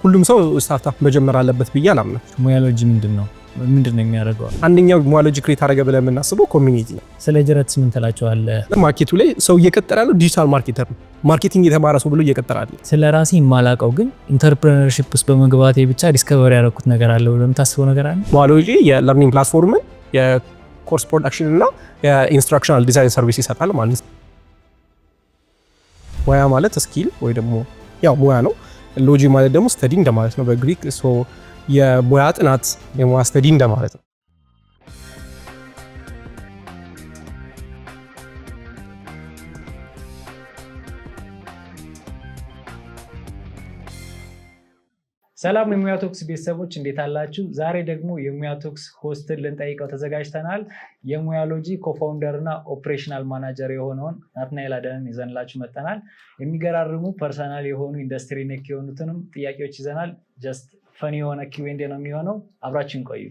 ሁሉም ሰው ስታርታፕ መጀመር አለበት ብዬ አላምንም። ሙያሎጂ ምንድነው የሚያደርገው? አንደኛው ሙያሎጂ ክሬት አደረገ ብለን የምናስበው ኮሚኒቲ ነው። ስለ ጅረት ምን ትላቸዋለህ? ማርኬቱ ላይ ሰው እየቀጠረ ያለው ዲጂታል ማርኬተር ነው። ማርኬቲንግ የተማረ ሰው ብሎ እየቀጠረ አለ። ስለ ራሴ የማላውቀው ግን ኢንተርፕረነርሺፕ ውስጥ በመግባቴ ብቻ ዲስከቨሪ ያደረኩት ነገር አለ ብለህ የምታስበው ነገር አለ? ሙያሎጂ የለርኒንግ ፕላትፎርምን የኮርስ ፕሮዳክሽን እና የኢንስትራክሽናል ዲዛይን ሰርቪስ ይሰጣል ማለት ነው። ሙያ ማለት ስኪል ወይ ደግሞ ያው ሙያ ነው። ሎጂ ማለት ደግሞ ስተዲ እንደማለት ነው በግሪክ። ሶ የሙያ ጥናት የሙያ ስተዲ እንደማለት ነው። ሰላም የሙያ ቶክስ ቤተሰቦች እንዴት አላችሁ? ዛሬ ደግሞ የሙያ ቶክስ ሆስትን ልንጠይቀው ተዘጋጅተናል። የሙያሎጂ ኮፋውንደር እና ኦፕሬሽናል ማናጀር የሆነውን ናትናኤል አዳነን ይዘንላችሁ መጠናል። የሚገራርሙ ፐርሰናል የሆኑ ኢንዱስትሪ ኔክ የሆኑትንም ጥያቄዎች ይዘናል። ጀስት ፈኒ የሆነ ኪው&ኤ ነው የሚሆነው። አብራችን ቆዩ።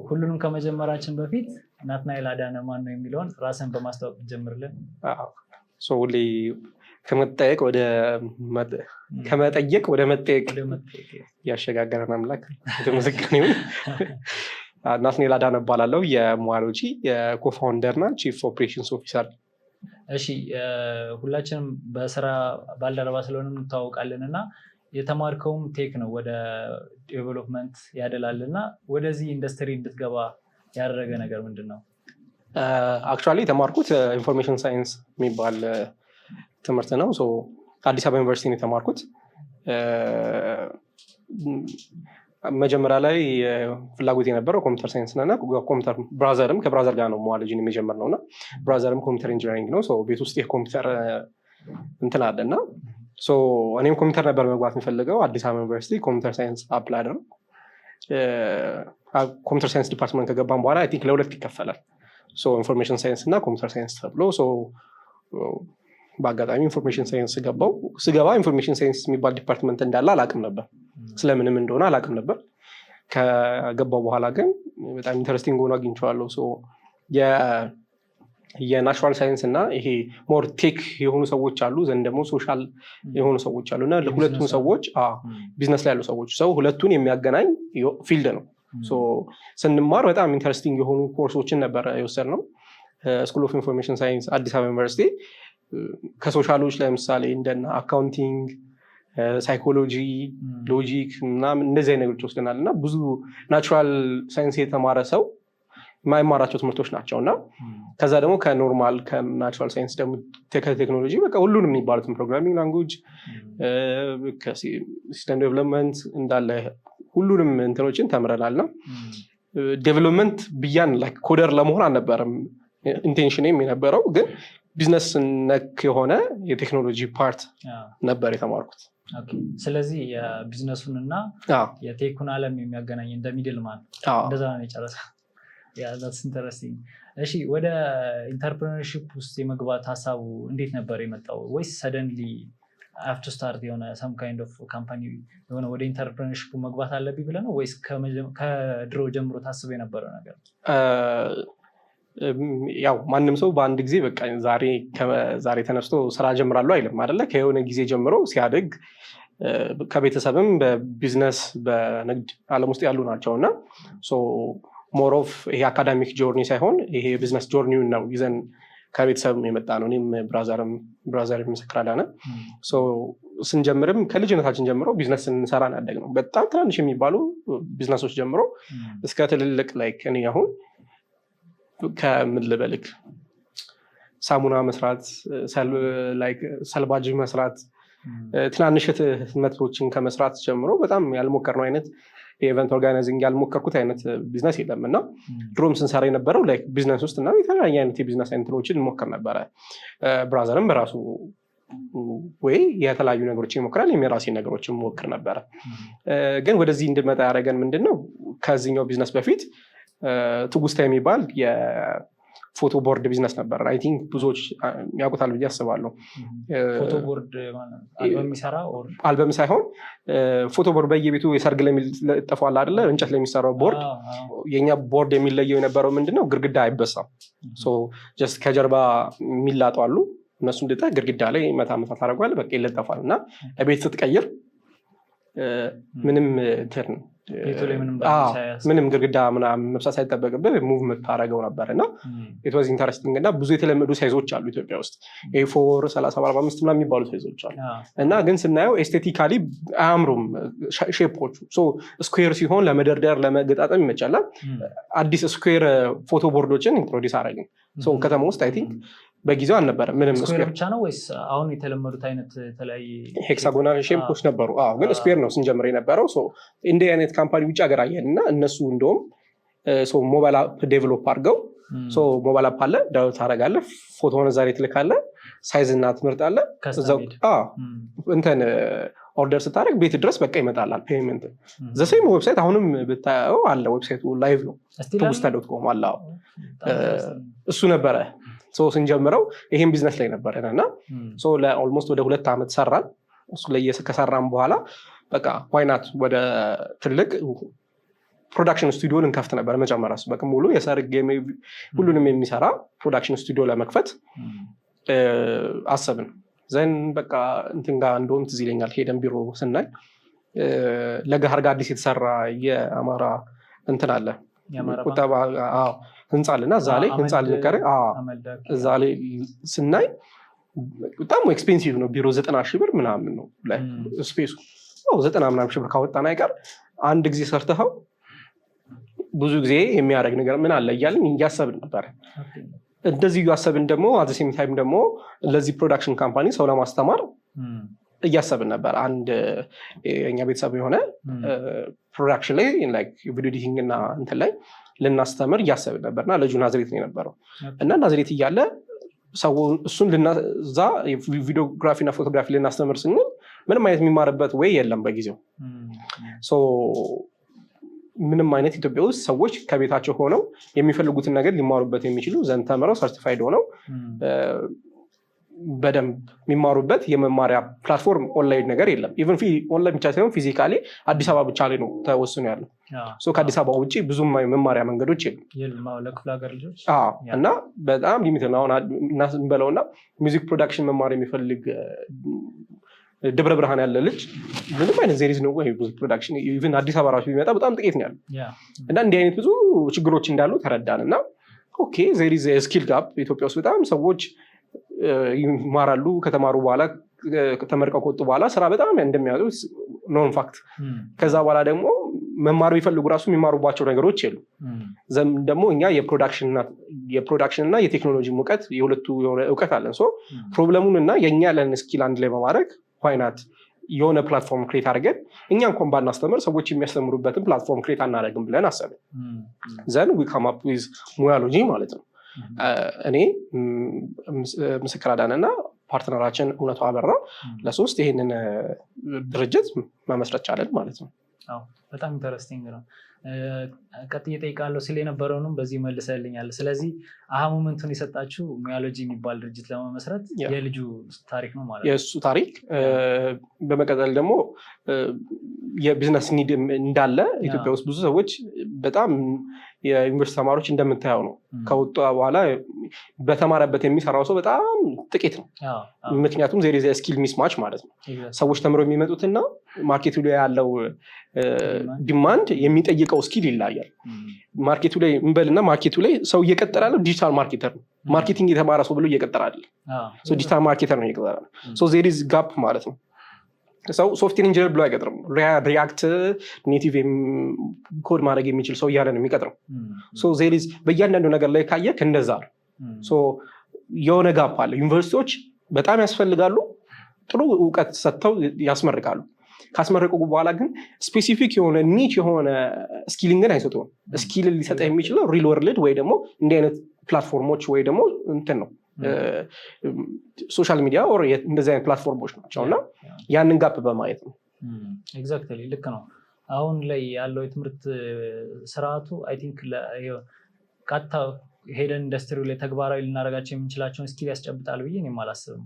ሁሉንም ከመጀመራችን በፊት ናትናኤል አዳነ ማን ነው የሚለውን ራስን በማስተዋወቅ ጀምርልን። ሁሌ ከመጠየቅ ወደ መጠየቅ ያሸጋገረን አምላክ የተመሰገነ ይሁን። ናትናኤል አዳነ እባላለሁ። የሙያሎጂ የኮፋውንደር እና ቺፍ ኦፕሬሽንስ ኦፊሰር። እሺ፣ ሁላችንም በስራ ባልደረባ ስለሆነ እንታወቃለን እና የተማርከውም ቴክ ነው፣ ወደ ዴቨሎፕመንት ያደላል እና ወደዚህ ኢንዱስትሪ እንድትገባ ያደረገ ነገር ምንድን ነው? አክቹዋሊ የተማርኩት ኢንፎርሜሽን ሳይንስ የሚባል ትምህርት ነው። አዲስ አበባ ዩኒቨርሲቲ ነው የተማርኩት። መጀመሪያ ላይ ፍላጎት የነበረው ኮምፒውተር ሳይንስ እና ኮምፒውተር ከብራዘር ጋር ነው ሙያሎጂን የሚጀምር ነው እና ብራዘርም ኮምፒውተር ኢንጂነሪንግ ነው። ቤት ውስጥ የኮምፒውተር እንትን አለ እና እኔም ኮምፒውተር ነበር መግባት የሚፈልገው። አዲስ አበባ ዩኒቨርሲቲ ኮምፒውተር ሳይንስ አፕላይ አደረግኩ። ኮምፒውተር ሳይንስ ዲፓርትመንት ከገባን በኋላ አይ ቲንክ ለሁለት ይከፈላል። ኢንፎርሜሽን ሳይንስ እና ኮምፒውተር ሳይንስ ተብሎ በአጋጣሚ ኢንፎርሜሽን ሳይንስ ስገባ ኢንፎርሜሽን ሳይንስ የሚባል ዲፓርትመንት እንዳለ አላቅም ነበር። ስለምንም እንደሆነ አላቅም ነበር። ከገባው በኋላ ግን በጣም ኢንተረስቲንግ ሆኖ አግኝቼዋለሁ። የናቹራል ሳይንስ እና ይሄ ሞር ቴክ የሆኑ ሰዎች አሉ፣ ዘንድ ደግሞ ሶሻል የሆኑ ሰዎች አሉ እና ሁለቱን ሰዎች ቢዝነስ ላይ ያሉ ሰዎች ሁለቱን የሚያገናኝ ፊልድ ነው። ስንማር በጣም ኢንተረስቲንግ የሆኑ ኮርሶችን ነበረ የወሰድነው። ስኩል ኦፍ ኢንፎርሜሽን ሳይንስ አዲስ አበባ ዩኒቨርሲቲ ከሶሻሎች ለምሳሌ እንደና አካውንቲንግ፣ ሳይኮሎጂ፣ ሎጂክ ምናምን እንደዚህ አይነት ነገሮች ወስደናል እና ብዙ ናቹራል ሳይንስ የተማረ ሰው የማይማራቸው ትምህርቶች ናቸው እና ከዛ ደግሞ ከኖርማል ከናቹራል ሳይንስ ደግሞ ከቴክኖሎጂ በቃ ሁሉንም የሚባሉትን ፕሮግራሚንግ ላንጉጅ፣ ሲስተም ዴቨሎፕመንት እንዳለ ሁሉንም እንትኖችን ተምረናል እና ዴቨሎፕመንት ብያን ኮደር ለመሆን አልነበረም ኢንቴንሽንም የነበረው፣ ግን ቢዝነስ ነክ የሆነ የቴክኖሎጂ ፓርት ነበር የተማርኩት። ስለዚህ የቢዝነሱን እና የቴኩን ዓለም የሚያገናኝ እንደ ሚድል ማን እንደዛ ነው የጨረሰ። ኢንተረስቲንግ። እሺ፣ ወደ ኢንተርፕረነርሺፕ ውስጥ የመግባት ሀሳቡ እንዴት ነበር የመጣው? ወይስ ሰደንሊ አፍቱ ስታርት የሆነ ሰም ካይንድ ኦፍ ካምፓኒ የሆነ ወደ ኢንተርፕረነርሺፕ መግባት አለብኝ ብለህ ነው ወይስ ከድሮ ጀምሮ ታስቦ የነበረው ነገር? ያው ማንም ሰው በአንድ ጊዜ በቃ ዛሬ ተነስቶ ስራ ጀምራለሁ አይልም አይደለ? ከየሆነ ጊዜ ጀምሮ ሲያድግ ከቤተሰብም በቢዝነስ በንግድ ዓለም ውስጥ ያሉ ናቸው እና ሞር ኦፍ ይሄ አካዳሚክ ጆርኒ ሳይሆን ይሄ የቢዝነስ ጆርኒውን ነው ይዘን ከቤተሰብ የመጣ ነው። እኔም ብራዘር ምስክር አዳነ ስንጀምርም ከልጅነታችን ጀምሮ ቢዝነስ ስንሰራ ያደግ ነው። በጣም ትናንሽ የሚባሉ ቢዝነሶች ጀምሮ እስከ ትልልቅ ላይክ እኔ አሁን ከምን ልበልክ ሳሙና መስራት፣ ሰልባጅ መስራት፣ ትናንሽ ህትመቶችን ከመስራት ጀምሮ በጣም ያልሞከርነው አይነት የኢቨንት ኦርጋናይዚንግ ያልሞከርኩት አይነት ቢዝነስ የለም እና ድሮም ስንሰራ የነበረው ላይክ ቢዝነስ ውስጥ እና የተለያየ አይነት የቢዝነስ አይነቶችን እንሞክር ነበረ። ብራዘርም በራሱ ወይ የተለያዩ ነገሮችን ይሞክራል፣ የራሴ ነገሮችን ሞክር ነበረ። ግን ወደዚህ እንድመጣ ያደረገን ምንድን ነው? ከዚህኛው ቢዝነስ በፊት ትውስታ የሚባል የፎቶ ቦርድ ቢዝነስ ነበር። አይ ቲንክ ብዙዎች ያውቁታል ብዬ አስባለሁ። ፎቶ ቦርድ አልበም ሳይሆን ፎቶ ቦርድ በየቤቱ የሰርግ ለሚለጠፈዋል አይደለ? እንጨት ለሚሰራው ቦርድ። የኛ ቦርድ የሚለየው የነበረው ምንድነው? ግድግዳ አይበሳም። ጀስት ከጀርባ የሚላጡ አሉ። እነሱ ግድግዳ ላይ መታ ታደርጓል፣ በቃ ይለጠፋል እና ቤት ስትቀይር ምንም እንትን ምንም ግድግዳ ምናምን መብሳት ሳይጠበቅብህ ሙቭ የምታደርገው ነበር እና ኢትዋዝ ኢንተረስቲንግ እና ብዙ የተለመዱ ሳይዞች አሉ ኢትዮጵያ ውስጥ ኤ4 3045 ምናምን የሚባሉ ሳይዞች አሉ እና ግን ስናየው ኤስቴቲካሊ አያምሩም ሼፖቹ ስኩዌር ሲሆን ለመደርደር ለመገጣጠም ይመቻላል አዲስ ስኩዌር ፎቶ ቦርዶችን ኢንትሮዲስ አደረግን ከተማ ውስጥ አይ ቲንክ በጊዜው አልነበረ ምንም ስኩዌር ብቻ ነው ወይስ አሁን የተለመዱት አይነት የተለያየ ሄክሳጎናል ሼፖች ነበሩ ግን ስኩዌር ነው ስንጀምር የነበረው እንደ አይነት ካምፓኒ ውጭ ሀገር አየን እና እነሱ እንደውም ሞባይል አፕ ዴቨሎፕ አድርገው ሞባይል አፕ አለ ዳውንሎድ ታደርጋለህ ፎቶውን እዛ ላይ ትልካለህ ሳይዝ እና ትመርጣለህ እንትን ኦርደር ስታደርግ ቤት ድረስ በቃ ይመጣላል ፔመንት ዘሴም ዌብሳይት አሁንም ብታየው አለ ዌብሳይቱ ላይቭ ነው ቱቡስታ.com አለ እሱ ነበረ ስንጀምረው ይሄን ቢዝነስ ላይ ነበረን እና ለኦልሞስት ወደ 2 ዓመት ሰራን እሱ ላይ ከሰራን በኋላ በቃ ዋይናት ወደ ትልቅ ፕሮዳክሽን ስቱዲዮ ልንከፍት ነበር መጀመሪያ በቃ ሙሉ የሰርግ ሁሉንም የሚሰራ ፕሮዳክሽን ስቱዲዮ ለመክፈት አሰብን ዘን በቃ እንትን ጋር እንደውም ትዝ ይለኛል ሄደን ቢሮ ስናይ ለገሃር ጋር አዲስ የተሰራ የአማራ እንትን አለ ቁጠባ ህንፃ አለና እዛ ላይ ህንፃ ልንቀር እዛ ላይ ስናይ በጣም ኤክስፔንሲቭ ነው ቢሮ 90,000 ብር ምናምን ነው ስፔሱ 90 ምናምን ሺህ ብር ካወጣን አይቀር አንድ ጊዜ ሰርተኸው ብዙ ጊዜ የሚያደርግ ነገር ምን አለ እያልን እያሰብን ነበር እንደዚህ እያሰብን ደግሞ አት ሴም ታይም ደግሞ ለዚህ ፕሮዳክሽን ካምፓኒ ሰው ለማስተማር እያሰብን ነበር አንድ የኛ ቤተሰብ የሆነ ፕሮዳክሽን ላይ ላይክ ቪዲዮ ኤዲቲንግ እና እንትን ላይ ልናስተምር እያሰብን ነበርና ልጁ ናዝሬት ነው የነበረው እና ናዝሬት እያለ ሰው እሱን ልናዛ ቪዲዮግራፊ እና ፎቶግራፊ ልናስተምር ስንል ምንም አይነት የሚማርበት ወይ የለም በጊዜው ምንም አይነት ኢትዮጵያ ውስጥ ሰዎች ከቤታቸው ሆነው የሚፈልጉትን ነገር ሊማሩበት የሚችሉ ዘንድ ተምረው ሰርቲፋይድ ሆነው በደንብ የሚማሩበት የመማሪያ ፕላትፎርም ኦንላይን ነገር የለም ኢቨን ኦንላይን ብቻ ሳይሆን ፊዚካሊ አዲስ አበባ ብቻ ላይ ነው ተወስኖ ያለው ከአዲስ አበባ ውጭ ብዙ መማሪያ መንገዶች የሉም እና በጣም ሊሚት ነው እናስንበለውና ሚውዚክ ፕሮዳክሽን መማር የሚፈልግ ደብረ ብርሃን ያለ ልጅ ምንም አይነት ዜሪዝ ነው ወይ ሙዚክ ፕሮዳክሽን ኢቨን አዲስ አበባ ራሱ ቢመጣ በጣም ጥቂት ነው ያለው እና እንዲህ አይነት ብዙ ችግሮች እንዳሉ ተረዳን እና ኦኬ ዜሪዝ ስኪል ጋፕ ኢትዮጵያ ውስጥ በጣም ሰዎች ይማራሉ ከተማሩ በኋላ ተመርቀው ከወጡ በኋላ ስራ በጣም እንደሚያጡ ኖን ፋክት ከዛ በኋላ ደግሞ መማር ቢፈልጉ ራሱ የሚማሩባቸው ነገሮች የሉ ዘም ደግሞ እኛ የፕሮዳክሽን እና የቴክኖሎጂ እውቀት የሁለቱ የሆነ እውቀት አለን ፕሮብለሙን እና የእኛ ያለን ስኪል አንድ ላይ በማድረግ ዋይናት የሆነ ፕላትፎርም ክሬት አድርገን እኛ እንኳን ባናስተምር ሰዎች የሚያስተምሩበትን ፕላትፎርም ክሬት አናደርግም ብለን አሰብን ዘን ዊ ካም አፕ ዊዝ ሙያሎጂ ማለት ነው እኔ ምስክር አዳነ እና ፓርትነራችን እውነቱ አበራ ለሶስት ይሄንን ድርጅት መመስረት ቻለን ማለት ነው በጣም ኢንተረስቲንግ ነው ቀጥዬ እጠይቃለሁ ሲል የነበረውንም በዚህ መልሰልኛል ስለዚህ ሞመንቱን የሰጣችሁ ሙያሎጂ የሚባል ድርጅት ለመመስረት የልጁ ታሪክ ነው ማለት ነው የእሱ ታሪክ በመቀጠል ደግሞ የቢዝነስ ኒድ እንዳለ ኢትዮጵያ ውስጥ ብዙ ሰዎች በጣም የዩኒቨርሲቲ ተማሪዎች እንደምታየው ነው ከወጡ በኋላ በተማረበት የሚሰራው ሰው በጣም ጥቂት ነው ምክንያቱም ዜር ኢዝ ስኪል ሚስማች ማለት ነው ሰዎች ተምረው የሚመጡትና ማርኬቱ ላይ ያለው ዲማንድ የሚጠይቀው ስኪል ይለያያል ማርኬቱ ላይ እንበልና ማርኬቱ ላይ ሰው እየቀጠረ ያለው ዲጂታል ማርኬተር ነው ማርኬቲንግ የተማረ ሰው ብሎ እየቀጠረ አይደለም ዲጂታል ማርኬተር ነው እየቀጠረ ነው ዜር ኢዝ ጋፕ ማለት ነው ሰው ሶፍትዌር ኢንጂነር ብሎ አይቀጥርም ሪያክት ኔቲቭ ኮድ ማድረግ የሚችል ሰው እያለ ነው የሚቀጥረው ዜር ኢዝ በእያንዳንዱ ነገር ላይ ካየክ እንደዛ ነው የሆነ ጋፕ አለ ዩኒቨርሲቲዎች በጣም ያስፈልጋሉ ጥሩ እውቀት ሰጥተው ያስመርቃሉ ካስመረቁ በኋላ ግን ስፔሲፊክ የሆነ ኒች የሆነ ስኪሊንግን አይሰጡም ስኪል ሊሰጥ የሚችለው ሪል ወርልድ ወይ ደግሞ እንዲህ አይነት ፕላትፎርሞች ወይ ደግሞ እንትን ነው ሶሻል ሚዲያ ኦር እንደዚህ አይነት ፕላትፎርሞች ናቸው እና ያንን ጋፕ በማየት ነው ኤግዛክትሊ ልክ ነው አሁን ላይ ያለው የትምህርት ስርዓቱ አይ ቲንክ ቀጥታ ሄደን ኢንዱስትሪው ላይ ተግባራዊ ልናደርጋቸው የምንችላቸውን ስኪል ያስጨብጣል ብዬ እኔም አላስብም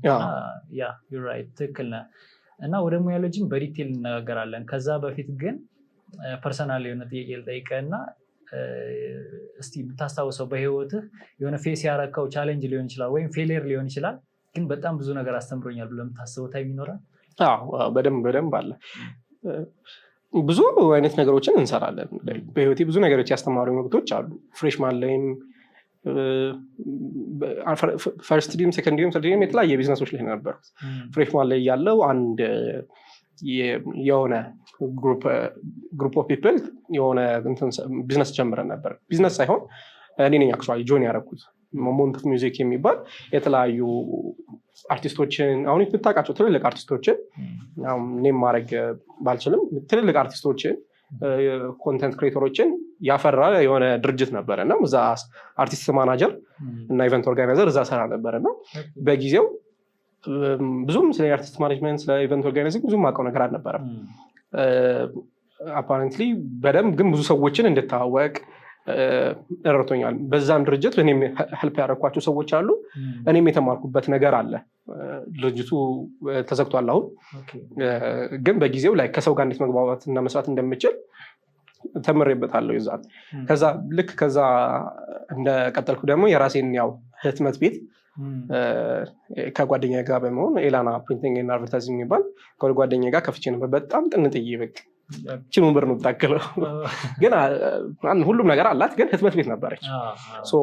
ዩር ራይት ትክክል ነህ እና ወደ ሙያሎጂም በዲቴል እንነጋገራለን ከዛ በፊት ግን ፐርሰናል የሆነ ጥያቄ ልጠይቅህ እና እስቲ ብታስታውሰው በህይወትህ የሆነ ፌስ ያረከው ቻሌንጅ ሊሆን ይችላል ወይም ፌሊየር ሊሆን ይችላል ግን በጣም ብዙ ነገር አስተምሮኛል ብለህ የምታስበው ታይም ይኖራል በደንብ አለ ብዙ አይነት ነገሮችን እንሰራለን። በህይወቴ ብዙ ነገሮች ያስተማሩ ወቅቶች አሉ። ፍሬሽማን ላይም ፈርስት ዲም ሰከንድ ዲም ሰርድ ዲም የተለያየ ቢዝነሶች ላይ ነበርኩት። ፍሬሽማን ላይ ያለው አንድ የሆነ ግሩፕ ኦፍ ፒፕል የሆነ ቢዝነስ ጀምረን ነበር። ቢዝነስ ሳይሆን እኔ ነኝ አክቹዋሊ ጆይን ያደረኩት። ሞመንት ኦፍ ሚውዚክ የሚባል የተለያዩ አርቲስቶችን አሁን የምታውቃቸው ትልልቅ አርቲስቶችን እኔም ማድረግ ባልችልም ትልልቅ አርቲስቶችን ኮንተንት ክሬተሮችን ያፈራ የሆነ ድርጅት ነበረ እና እዛ አርቲስት ማናጀር እና ኢቨንት ኦርጋናይዘር እዛ ሰራ ነበረ እና በጊዜው ብዙም ስለ አርቲስት ማኔጅመንት ስለ ኢቨንት ኦርጋናይዚንግ ብዙም አውቀው ነገር አልነበረም። አፓረንትሊ በደንብ ግን ብዙ ሰዎችን እንድታወቅ ረድቶኛል። በዛም ድርጅት እኔም ሄልፕ ያደረኳቸው ሰዎች አሉ። እኔም የተማርኩበት ነገር አለ። ድርጅቱ ተዘግቷል አሁን፣ ግን በጊዜው ላይ ከሰው ጋር እንዴት መግባባት እና መስራት እንደምችል ተምሬበታለሁ ይዛል። ከዛ ልክ ከዛ እንደቀጠልኩ ደግሞ የራሴን ያው ህትመት ቤት ከጓደኛ ጋር በመሆን ኤላና ፕሪንቲንግ እና አድቨርታይዚንግ የሚባል ከጓደኛ ጋር ከፍቼ ነበር። በጣም ጥንጥዬ በቃ ችን ወንበር ነው የምታክለው፣ ግን ሁሉም ነገር አላት። ግን ህትመት ቤት ነበረች።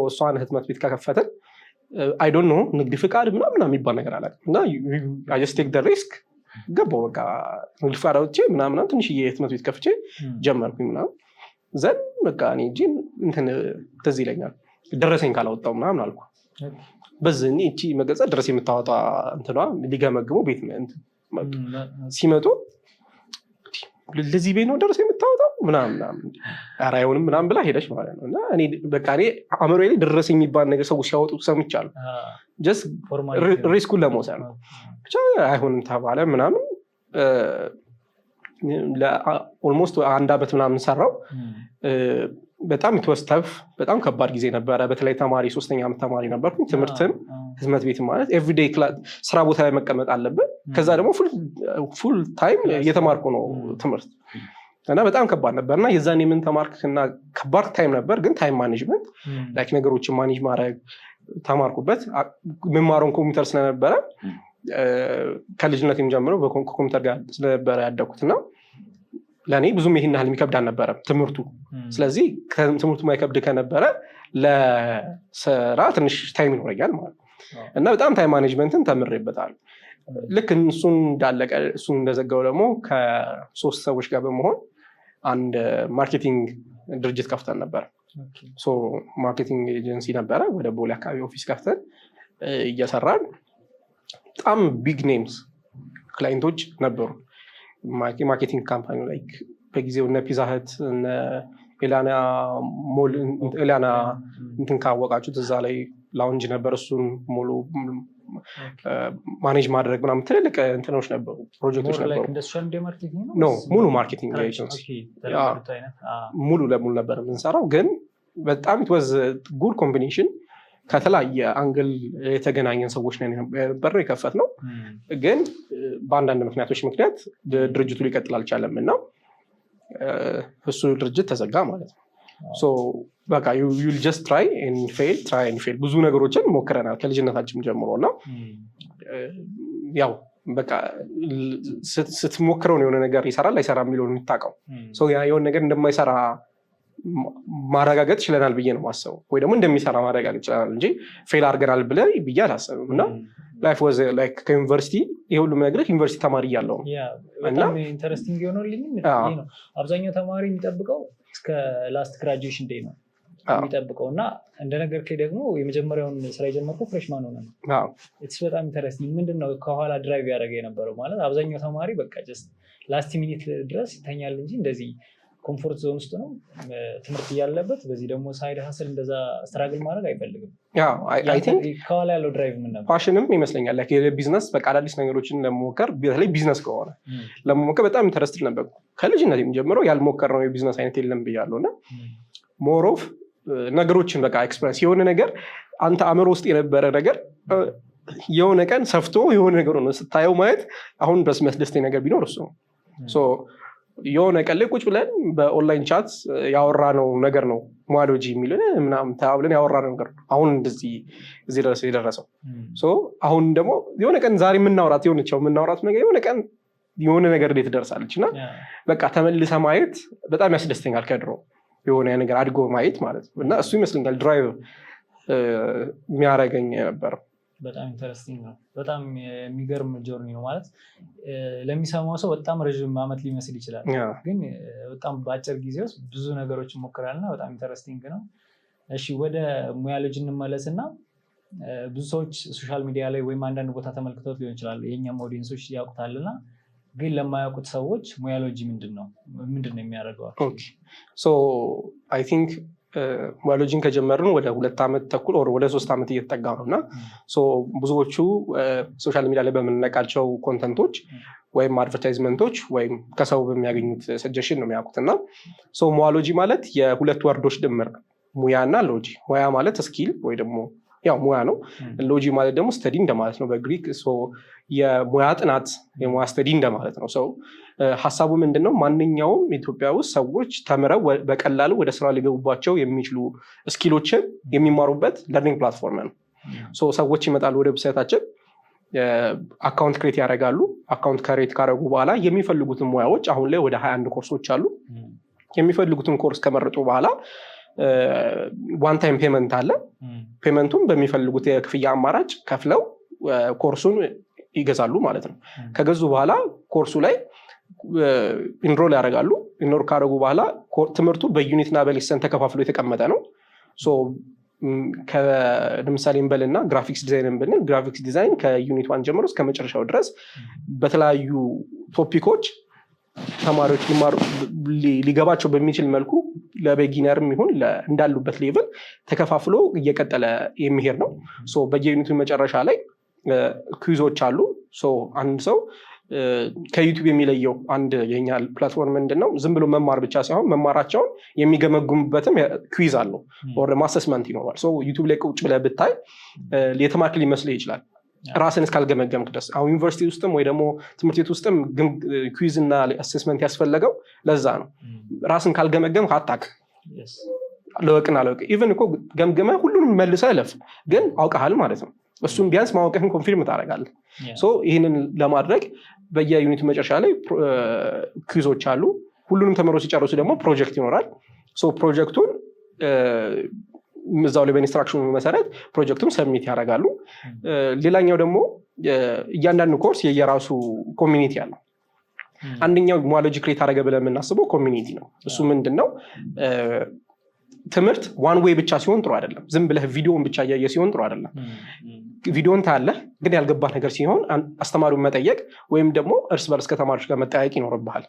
እሷን ህትመት ቤት ከከፈትን አይ ዶንት ኖ ንግድ ፍቃድ ምናምን የሚባል ነገር አላት እና አይ ጀስት ቴክ ዘ ሪስክ ገባሁ። በቃ ንግድ ፍቃድ አውጥቼ ምናምን ትንሽዬ ህትመት ቤት ከፍቼ ጀመርኩኝ ምናምን። ዘን በቃ እኔ እንጂ እንትን ትዝ ይለኛል ደረሰኝ ካላወጣው ምናምን አልኩ። በዚህ እቺ መገዛ ድረስ የምታወጣ እንትኗ ሊገመግሙ ቤት ሲመጡ ለዚህ ቤት ነው ደረሰኝ የምታወጣው ምናምን ኧረ አይሆንም ምናምን ብላ ሄደች ማለት ነው። እና እኔ በቃ እኔ አእምሮዬ ላይ ደረሰኝ የሚባል ነገር ሰዎች ሲያወጡ ሰምቻለሁ። ጀስት ሪስኩን ለመውሰድ ነው። ብቻ አይሆንም ተባለ ምናምን። ኦልሞስት 1 ዓመት ምናምን ሰራው። በጣም ተወስተፍ በጣም ከባድ ጊዜ ነበረ። በተለይ ተማሪ 3ኛ ዓመት ተማሪ ነበርኩኝ። ትምህርትም ህትመት ቤት ማለት ኤቭሪዴይ ስራ ቦታ ላይ መቀመጥ አለብን። ከዛ ደግሞ ፉል ታይም እየተማርኩ ነው ትምህርት እና በጣም ከባድ ነበርና የዛን የምን ተማርክና ከባድ ታይም ነበር። ግን ታይም ማኔጅመንት ላይክ ነገሮችን ማኔጅ ማድረግ ተማርኩበት። የምማረውን ኮምፒውተር ስለነበረ ከልጅነቴም ጀምሮ በኮምፒውተር ጋር ስለነበረ ያደኩትና ለእኔ ብዙም ይህን ያህል የሚከብድ አልነበረም ትምህርቱ። ስለዚህ ትምህርቱ ማይከብድ ከነበረ ለስራ ትንሽ ታይም ይኖረኛል ማለት ነው እና በጣም ታይም ማኔጅመንትን ተምሬበታል። ልክ እሱን እንዳለቀ እሱን እንደዘጋው ደግሞ ከ3 ሰዎች ጋር በመሆን አንድ ማርኬቲንግ ድርጅት ከፍተን ነበር። ማርኬቲንግ ኤጀንሲ ነበረ። ወደ ቦሌ አካባቢ ኦፊስ ከፍተን እየሰራን በጣም ቢግ ኔምስ ክላይንቶች ነበሩ። ማርኬቲንግ ካምፓኒ ላይ በጊዜው እነ ፒዛ ሀት እነ ኤላና ሞል ኤላና እንትን ካወቃችሁት እዛ ላይ ላውንጅ ነበር። እሱን ሙሉ ማኔጅ ማድረግ ምናምን ትልልቅ እንትኖች ነበሩ፣ ፕሮጀክቶች ነበሩ። ሙሉ ማርኬቲንግ ኤጀንሲ ሙሉ ለሙሉ ነበር የምንሰራው። ግን በጣም ኢትወዝ ጉድ ኮምቢኔሽን ከተለያየ አንግል የተገናኘን ሰዎች ነበር የከፈትነው። ግን በአንዳንድ ምክንያት ድርጅቱ ሊቀጥል አልቻለም እና እሱ ድርጅት ተዘጋ ማለት ነው። በቃ you'll just try and fail ብዙ ነገሮችን ሞክረናል ከልጅነታችን ጀምሮ እና ያው በቃ ስትሞክረው የሆነ ነገር ይሰራል አይሰራ የሚለውን የምታውቀው የሆነ ነገር እንደማይሰራ ማረጋገጥ ይችለናል ብዬ ነው ማሰቡ፣ ወይ ደግሞ እንደሚሰራ ማረጋገጥ ይችላል እንጂ ፌል አድርገናል ብዬ አላሰብም። እና ላይፍ ዋዝ ላይክ ከዩኒቨርሲቲ የሁሉም ነገር ዩኒቨርሲቲ ተማሪ እያለሁ በጣም ኢንተረስቲንግ የሆነልኝ ነው። አብዛኛው ተማሪ የሚጠብቀው እስከ ላስት ግራጁዌሽን ዴይ ነው የሚጠብቀው እና እንደነገርከኝ ደግሞ የመጀመሪያውን ስራ የጀመርኩ ፍሬሽማን ሆነ ነው። በጣም ኢንተረስቲንግ ምንድነው ከኋላ ድራይቭ ያደረገ የነበረው ማለት አብዛኛው ተማሪ በቃ ጀስት ላስት ሚኒት ድረስ ይተኛል እንጂ እንደዚህ ኮምፎርት ዞን ውስጥ ነው ትምህርት እያለበት። በዚህ ደግሞ ሳይድ ሀስል እንደዛ ስትራግል ማድረግ አይፈልግም። ከኋላ ያለው ድራይቭ ምን ነበር? ፓሽንም ይመስለኛል ቢዝነስ በቃ አዳዲስ ነገሮችን ለመሞከር በተለይ ቢዝነስ ከሆነ ለመሞከር በጣም ኢንተረስትድ ነበር። ከልጅነቴም ጀምሮ ያልሞከርነው የቢዝነስ አይነት የለም ብያለሁ እና ሞሮፍ ነገሮችን በቃ ኤክስፐሪንስ የሆነ ነገር አንተ አእምሮ ውስጥ የነበረ ነገር የሆነ ቀን ሰፍቶ የሆነ ነገር ሆነ ስታየው ማየት አሁን ድረስ የሚያስደስተኝ ነገር ቢኖር እሱ ነው። የሆነ ቀን ላይ ቁጭ ብለን በኦንላይን ቻት ያወራነው ነገር ነው ሞያሎጂ የሚል ምናምን ተባብለን ያወራነው ነገር ነው አሁን እንደዚህ እዚህ ድረስ የደረሰው። አሁን ደግሞ የሆነ ቀን ዛሬ የምናወራት ነገር የሆነ ቀን የሆነ ነገር ላይ ትደርሳለች እና በቃ ተመልሰ ማየት በጣም ያስደስተኛል። ከድሮ የሆነ ነገር አድጎ ማየት ማለት ነው እና እሱ ይመስለኛል ድራይቭ የሚያደርገኝ የነበረው። በጣም ኢንተረስቲንግ ነው። በጣም የሚገርም ጆርኒ ነው ማለት ለሚሰማው ሰው በጣም ረዥም ዓመት ሊመስል ይችላል፣ ግን በጣም በአጭር ጊዜ ውስጥ ብዙ ነገሮች ሞክራልና በጣም ኢንተረስቲንግ ነው። እሺ ወደ ሙያሎጂ እንመለስና ብዙ ሰዎች ሶሻል ሚዲያ ላይ ወይም አንዳንድ ቦታ ተመልክተውት ሊሆን ይችላል፣ የኛም ኦዲየንሶች ያውቁታልና ግን ለማያውቁት ሰዎች ሙያሎጂ ምንድን ነው የሚያደርገው? አይ ቲንክ ሙያሎጂን ከጀመርን ወደ 2 ዓመት ተኩል ወደ 3 ዓመት እየተጠጋ ነው እና ብዙዎቹ ሶሻል ሚዲያ ላይ በምንለቃቸው ኮንተንቶች ወይም አድቨርታይዝመንቶች ወይም ከሰው በሚያገኙት ሰጀሽን ነው የሚያውቁት እና ሙያሎጂ ማለት የሁለት ወርዶች ድምር ሙያ እና ሎጂ። ሙያ ማለት ስኪል ወይ ደግሞ ያው ሙያ ነው። ሎጂ ማለት ደግሞ ስተዲ እንደማለት ነው በግሪክ። የሙያ ጥናት የሙያ ስተዲ እንደማለት ነው። ሀሳቡ ምንድነው? ማንኛውም ኢትዮጵያ ውስጥ ሰዎች ተምረው በቀላሉ ወደ ስራ ሊገቡባቸው የሚችሉ ስኪሎችን የሚማሩበት ለርኒንግ ፕላትፎርም ነው። ሰዎች ይመጣሉ ወደ ዌብሳይታችን፣ አካውንት ክሬት ያደርጋሉ። አካውንት ክሬት ካደረጉ በኋላ የሚፈልጉትን ሙያዎች አሁን ላይ ወደ 21 ኮርሶች አሉ። የሚፈልጉትን ኮርስ ከመረጡ በኋላ ዋን ታይም ፔመንት አለ። ፔመንቱን በሚፈልጉት የክፍያ አማራጭ ከፍለው ኮርሱን ይገዛሉ ማለት ነው። ከገዙ በኋላ ኮርሱ ላይ ኢንሮል ያደርጋሉ። ኢንሮል ካደረጉ በኋላ ትምህርቱ በዩኒት እና በሌሰን ተከፋፍሎ የተቀመጠ ነው። ለምሳሌ እንበልና ግራፊክስ ዲዛይን ብንል ግራፊክስ ዲዛይን ከዩኒት 1 ጀምሮ እስከ መጨረሻው ድረስ በተለያዩ ቶፒኮች ተማሪዎች ሊገባቸው በሚችል መልኩ ለቤጊነርም ይሁን እንዳሉበት ሌቭል ተከፋፍሎ እየቀጠለ የሚሄድ ነው። በየዩኒቱ መጨረሻ ላይ ኩዊዞች አሉ። አንድ ሰው ከዩቲዩብ የሚለየው አንድ የኛ ፕላትፎርም ምንድነው? ዝም ብሎ መማር ብቻ ሳይሆን መማራቸውን የሚገመግሙበትም ኩዊዝ አለው ኦር አሰስመንት ይኖራል። ዩቲዩብ ላይ ቁጭ ብለህ ብታይ የተማርክ ሊመስልህ ይችላል ራስን እስካልገመገምክ ድረስ። አሁን ዩኒቨርሲቲ ውስጥም ወይ ደግሞ ትምህርት ቤት ውስጥም ኩዊዝ እና አሴስመንት ያስፈለገው ለዛ ነው። ራስን ካልገመገምክ አታውቅም። ለወቅና ለወቅ ኢቨን እኮ ገምግመህ ሁሉንም መልሰህ እለፍ፣ ግን አውቀሃል ማለት ነው። እሱም ቢያንስ ማወቅህን ኮንፊርም ታደርጋለህ። ይህንን ለማድረግ በየዩኒቱ መጨረሻ ላይ ኩዊዞች አሉ። ሁሉንም ተምሮ ሲጨርሱ ደግሞ ፕሮጀክት ይኖራል። ፕሮጀክቱን እዛው ላይ በኢንስትራክሽኑ መሰረት ፕሮጀክቱን ሰብሚት ያደርጋሉ። ሌላኛው ደግሞ እያንዳንዱ ኮርስ የየራሱ ኮሚኒቲ አለው። አንደኛው ሙያሎጂ ክሬት አደረገ ብለን የምናስበው ኮሚኒቲ ነው። እሱ ምንድን ነው? ትምህርት ዋን ዌይ ብቻ ሲሆን ጥሩ አይደለም። ዝም ብለህ ቪዲዮን ብቻ እያየ ሲሆን ጥሩ አይደለም። ቪዲዮን ታያለህ፣ ግን ያልገባህ ነገር ሲሆን አስተማሪውን መጠየቅ ወይም ደግሞ እርስ በርስ ከተማሪዎች ጋር መጠያየቅ ይኖርብሃል።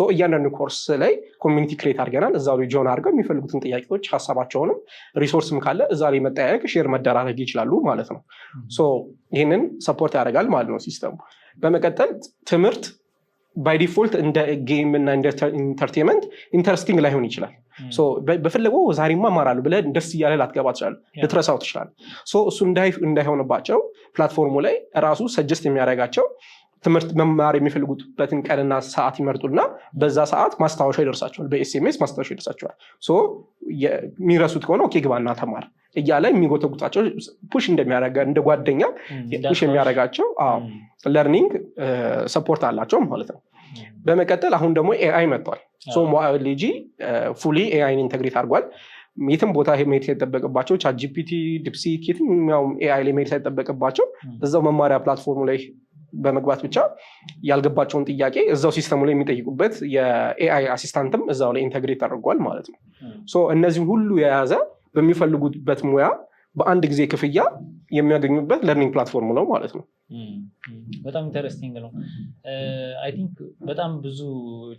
እያንዳንዱ ኮርስ ላይ ኮሚኒቲ ክሬት አድርገናል። እዛ ላይ ጆን አድርገው የሚፈልጉትን ጥያቄዎች ሀሳባቸውንም ሪሶርስም ካለ እዛ ላይ መጠያየቅ ሼር መደራረግ ይችላሉ ማለት ነው። ይህንን ሰፖርት ያደርጋል ማለት ነው ሲስተሙ። በመቀጠል ትምህርት ባይ ዲፎልት እንደ ጌም እና ኢንተርቴንመንት ኢንተረስቲንግ ላይሆን ይችላል። በፈለገው ዛሬማ እማራለሁ ብለህ ደስ እያለ ላትገባ ትችላለህ፣ ልትረሳው ትችላለህ። እሱ እንዳይሆንባቸው ፕላትፎርሙ ላይ ራሱ ሰጀስት የሚያደርጋቸው ትምህርት መማር የሚፈልጉበትን ቀንና ሰዓት ይመርጡና በዛ ሰዓት ማስታወሻ ይደርሳቸዋል፣ በኤስኤምኤስ ማስታወሻ ይደርሳቸዋል። የሚረሱት ከሆነ ኦኬ ግባና ተማር እያለ የሚጎተጉጣቸው ፑሽ እንደሚያደርጋ እንደ ጓደኛ ፑሽ የሚያደርጋቸው ለርኒንግ ሰፖርት አላቸው ማለት ነው። በመቀጠል አሁን ደግሞ ኤአይ መጥቷል። ሙያሎጂ ፉሊ ኤአይን ኢንተግሬት አድርጓል። የትም ቦታ መሄድ ሳይጠበቅባቸው ቻትጂፒቲ፣ ዲፕሲክ የትኛውም ኤአይ ላይ መሄድ ሳይጠበቅባቸው እዛው መማሪያ ፕላትፎርሙ ላይ በመግባት ብቻ ያልገባቸውን ጥያቄ እዛው ሲስተሙ ላይ የሚጠይቁበት የኤአይ አሲስታንትም እዛው ላይ ኢንተግሬት አድርጓል ማለት ነው። እነዚህ ሁሉ የያዘ በሚፈልጉበት ሙያ በአንድ ጊዜ ክፍያ የሚያገኙበት ለርኒንግ ፕላትፎርም ነው ማለት ነው። በጣም ኢንተረስቲንግ ነው። አይ ቲንክ በጣም ብዙ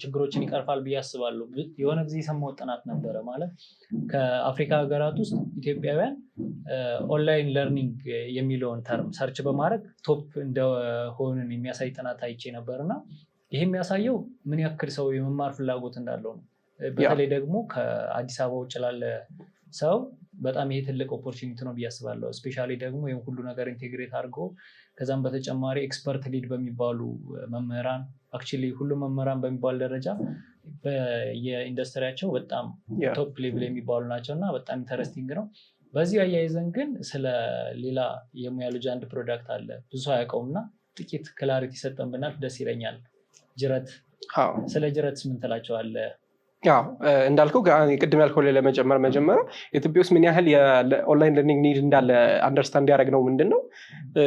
ችግሮችን ይቀርፋል ብዬ አስባለሁ። የሆነ ጊዜ የሰማሁት ጥናት ነበረ ማለት ከአፍሪካ ሀገራት ውስጥ ኢትዮጵያውያን ኦንላይን ለርኒንግ የሚለውን ተርም ሰርች በማድረግ ቶፕ እንደሆንን የሚያሳይ ጥናት አይቼ ነበር እና ይህ የሚያሳየው ምን ያክል ሰው የመማር ፍላጎት እንዳለው ነው። በተለይ ደግሞ ከአዲስ አበባ ውጭ ላለ ሰው በጣም ይሄ ትልቅ ኦፖርቹኒቲ ነው ብዬ አስባለሁ። ስፔሻሊ ደግሞ ይህን ሁሉ ነገር ኢንቴግሬት አድርጎ ከዛም በተጨማሪ ኤክስፐርት ሊድ በሚባሉ መምህራን አክቹዋሊ ሁሉም መምህራን በሚባል ደረጃ የኢንዱስትሪያቸው በጣም ቶፕ ሌቭል የሚባሉ ናቸው እና በጣም ኢንተረስቲንግ ነው። በዚህ አያይዘን ግን ስለ ሌላ የሙያሎጂ አንድ ፕሮዳክት አለ ብዙ ሰው አያውቀውም እና ጥቂት ክላሪቲ ሰጠን ብናልፍ ደስ ይለኛል። ጅረት ስለ ጅረት ምን ትላቸዋለህ? ያው እንዳልከው ቅድም ያልከው ላይ ለመጀመሪያ ኢትዮጵያ ውስጥ ምን ያህል የኦንላይን ለርኒንግ ኒድ እንዳለ አንደርስታንድ ያደረግነው ምንድነው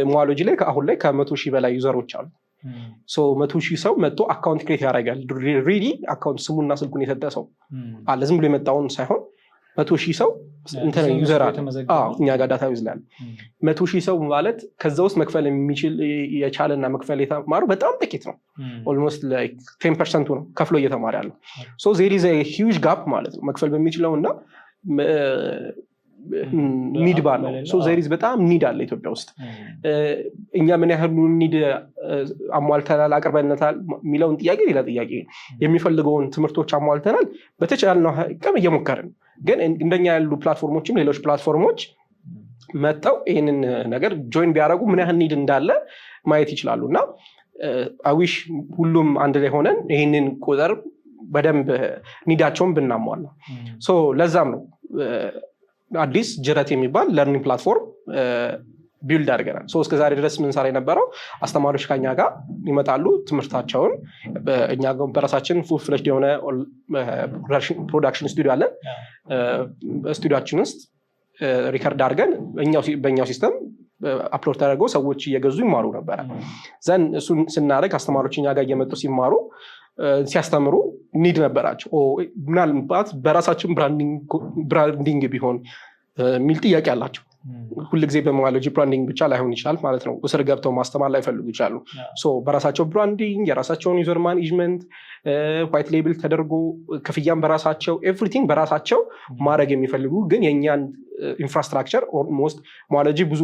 ሙዋሎጂ ላይ አሁን ላይ ከ100,000 በላይ ዩዘሮች አሉ። 100,000 ሰው መጥቶ አካውንት ክሬት ያደርጋል። ሪሊ አካውንት ስሙና ስልኩን የሰጠ ሰው አለ፣ ዝም ብሎ የመጣውን ሳይሆን 100,000 ሰው እንትን ዩዘር አለ እኛ ጋር ዳታ ይዝላል። 100,000 ሰው ማለት ከዛ ውስጥ መክፈል የሚችል የቻለና መክፈል የተማረው በጣም ጥቂት ነው። ኦልሞስት ላይክ 10% ነው ከፍሎ እየተማረ ያለው። ሶ ዜር ኢዝ ኤ ሂውጅ ጋፕ ማለት ነው መክፈል በሚችለው እና ኒድ ባለው። ሶ ዜር ኢዝ በጣም ኒድ አለ ኢትዮጵያ ውስጥ። እኛ ምን ያህል ኒድ አሟልተናል አቅርበንታል የሚለውን ጥያቄ ሌላ ጥያቄ። የሚፈልገውን ትምህርቶች አሟልተናል በተቻለነው አቅም እየሞከርን፣ ግን እንደኛ ያሉ ፕላትፎርሞችም ሌሎች ፕላትፎርሞች መጥተው ይህንን ነገር ጆይን ቢያደርጉ ምን ያህል ኒድ እንዳለ ማየት ይችላሉ። እና አዊሽ ሁሉም አንድ ላይ ሆነን ይህንን ቁጥር በደንብ ኒዳቸውን ብናሟላ። ሶ ለዛም ነው አዲስ ጅረት የሚባል ለርኒንግ ፕላትፎርም ቢልድ አድርገናል። እስከ ዛሬ ድረስ ምንሰራ የነበረው አስተማሪዎች ከኛ ጋር ይመጣሉ፣ ትምህርታቸውን እኛ በራሳችን ፉል ፍሌጅድ የሆነ ፕሮዳክሽን ስቱዲዮ አለን። ስቱዲዮችን ውስጥ ሪከርድ አድርገን በእኛው ሲስተም አፕሎድ ተደርገው ሰዎች እየገዙ ይማሩ ነበረ። ዘን እሱን ስናደርግ አስተማሪዎች እኛ ጋር እየመጡ ሲማሩ ሲያስተምሩ ኒድ ነበራቸው። ምናልባት በራሳችን ብራንዲንግ ቢሆን የሚል ጥያቄ አላቸው። ሁልጊዜ በሙዋሎጂ ብራንዲንግ ብቻ ላይሆን ይችላል ማለት ነው። እስር ገብተው ማስተማር ላይፈልጉ ይችላሉ። በራሳቸው ብራንዲንግ፣ የራሳቸውን ዩዘር ማኔጅመንት ዋይት ሌብል ተደርጎ ክፍያም በራሳቸው ኤቭሪቲንግ በራሳቸው ማድረግ የሚፈልጉ ግን የእኛን ኢንፍራስትራክቸር ኦልሞስት ሙዋሎጂ ብዙ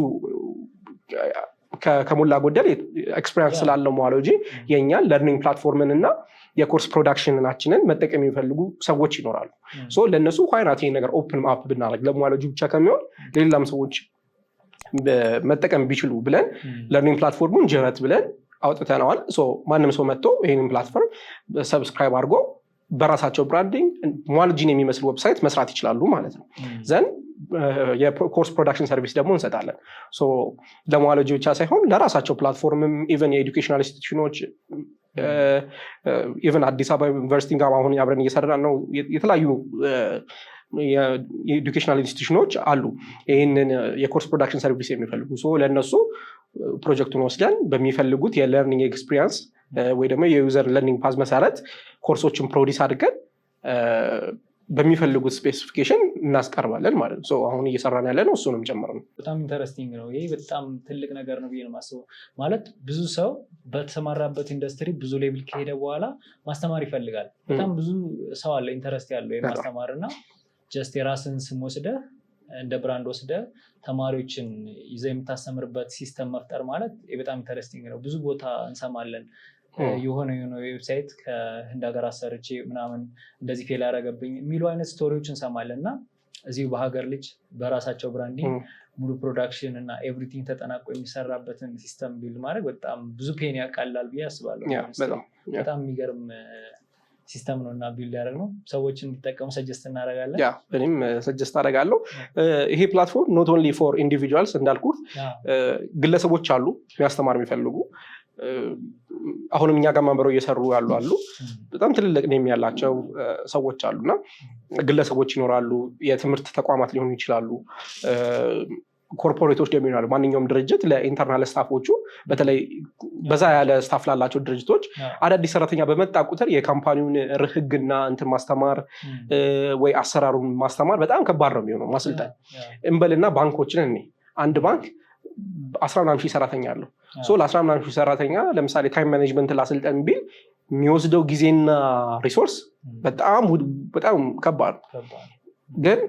ከሞላ ጎደል ኤክስፔሪንስ ስላለው ሙዋሎጂ የእኛን ለርኒንግ ፕላትፎርምን እና የኮርስ ፕሮዳክሽናችንን መጠቀም የሚፈልጉ ሰዎች ይኖራሉ። ለእነሱ ዋይናት ይሄን ነገር ኦፕን አፕ ብናደርግ ለሙዋሎጂ ብቻ ከሚሆን ለሌላም ሰዎች መጠቀም ቢችሉ ብለን ለርኒንግ ፕላትፎርሙን ጅረት ብለን አውጥተነዋል። ማንም ሰው መጥቶ ይህንን ፕላትፎርም ሰብስክራይብ አድርጎ በራሳቸው ብራንዲንግ ሙዋሎጂን የሚመስል ዌብሳይት መስራት ይችላሉ ማለት ነው። ዘን የኮርስ ፕሮዳክሽን ሰርቪስ ደግሞ እንሰጣለን። ለሙዋሎጂ ብቻ ሳይሆን ለራሳቸው ፕላትፎርምም ኢቨን የኤዱኬሽናል ኢንስቲትዩሽኖች ኢቨን አዲስ አበባ ዩኒቨርሲቲ ጋር አሁን አብረን እየሰራ ነው። የተለያዩ የኤዱኬሽናል ኢንስቲትዩሽኖች አሉ ይህንን የኮርስ ፕሮዳክሽን ሰርቪስ የሚፈልጉ። ለእነሱ ፕሮጀክቱን ወስደን በሚፈልጉት የለርኒንግ ኤክስፒሪየንስ ወይ ደግሞ የዩዘር ለርኒንግ ፓዝ መሰረት ኮርሶችን ፕሮዲስ አድርገን በሚፈልጉት ስፔሲፊኬሽን እናስቀርባለን ማለት ነው። አሁን እየሰራን ያለ ነው እሱንም ጨምር ነው። በጣም ኢንተረስቲንግ ነው። ይሄ በጣም ትልቅ ነገር ነው ብዬ ነው የማስበው። ማለት ብዙ ሰው በተሰማራበት ኢንዱስትሪ ብዙ ሌብል ከሄደ በኋላ ማስተማር ይፈልጋል። በጣም ብዙ ሰው አለ ኢንተረስት ያለው የማስተማር እና ጀስት የራስን ስም ወስደህ እንደ ብራንድ ወስደህ ተማሪዎችን ይዘህ የምታስተምርበት ሲስተም መፍጠር ማለት በጣም ኢንተረስቲንግ ነው። ብዙ ቦታ እንሰማለን የሆነ ዌብሳይት ከህንድ ሀገር አሰርቼ ምናምን እንደዚህ ፌል ያደረገብኝ የሚሉ አይነት ስቶሪዎች እንሰማለን። እና እዚሁ በሀገር ልጅ በራሳቸው ብራንዲንግ ሙሉ ፕሮዳክሽን እና ኤቭሪቲንግ ተጠናቆ የሚሰራበትን ሲስተም ቢልድ ማድረግ በጣም ብዙ ፔን ያቃላል ብዬ አስባለሁ። በጣም የሚገርም ሲስተም ነው እና ቢልድ ያደረግ ነው። ሰዎች እንዲጠቀሙ ሰጀስት እናደርጋለን። እኔም ሰጀስት አደርጋለሁ። ይሄ ፕላትፎርም ኖት ኦንሊ ፎር ኢንዲቪጁዋልስ እንዳልኩት ግለሰቦች አሉ የሚያስተማር የሚፈልጉ አሁንም እኛ ጋር ማንበረው እየሰሩ ያሉ አሉ። በጣም ትልልቅ ኔም ያላቸው ሰዎች አሉና ግለሰቦች ይኖራሉ። የትምህርት ተቋማት ሊሆኑ ይችላሉ። ኮርፖሬቶች ደግሞ ይሆናሉ። ማንኛውም ድርጅት ለኢንተርናል ስታፎቹ በተለይ በዛ ያለ ስታፍ ላላቸው ድርጅቶች አዳዲስ ሰራተኛ በመጣ ቁጥር የካምፓኒውን ህግና እንትን ማስተማር ወይ አሰራሩን ማስተማር በጣም ከባድ ነው የሚሆነው ማሰልጠን። እንበልና ባንኮችን እኔ አንድ ባንክ 11,000 ሰራተኛ አለው። ለ11,000 ሰራተኛ ለምሳሌ ታይም ማኔጅመንት ላሰልጠን ቢል የሚወስደው ጊዜና ሪሶርስ በጣም ከባድ ነው። ግን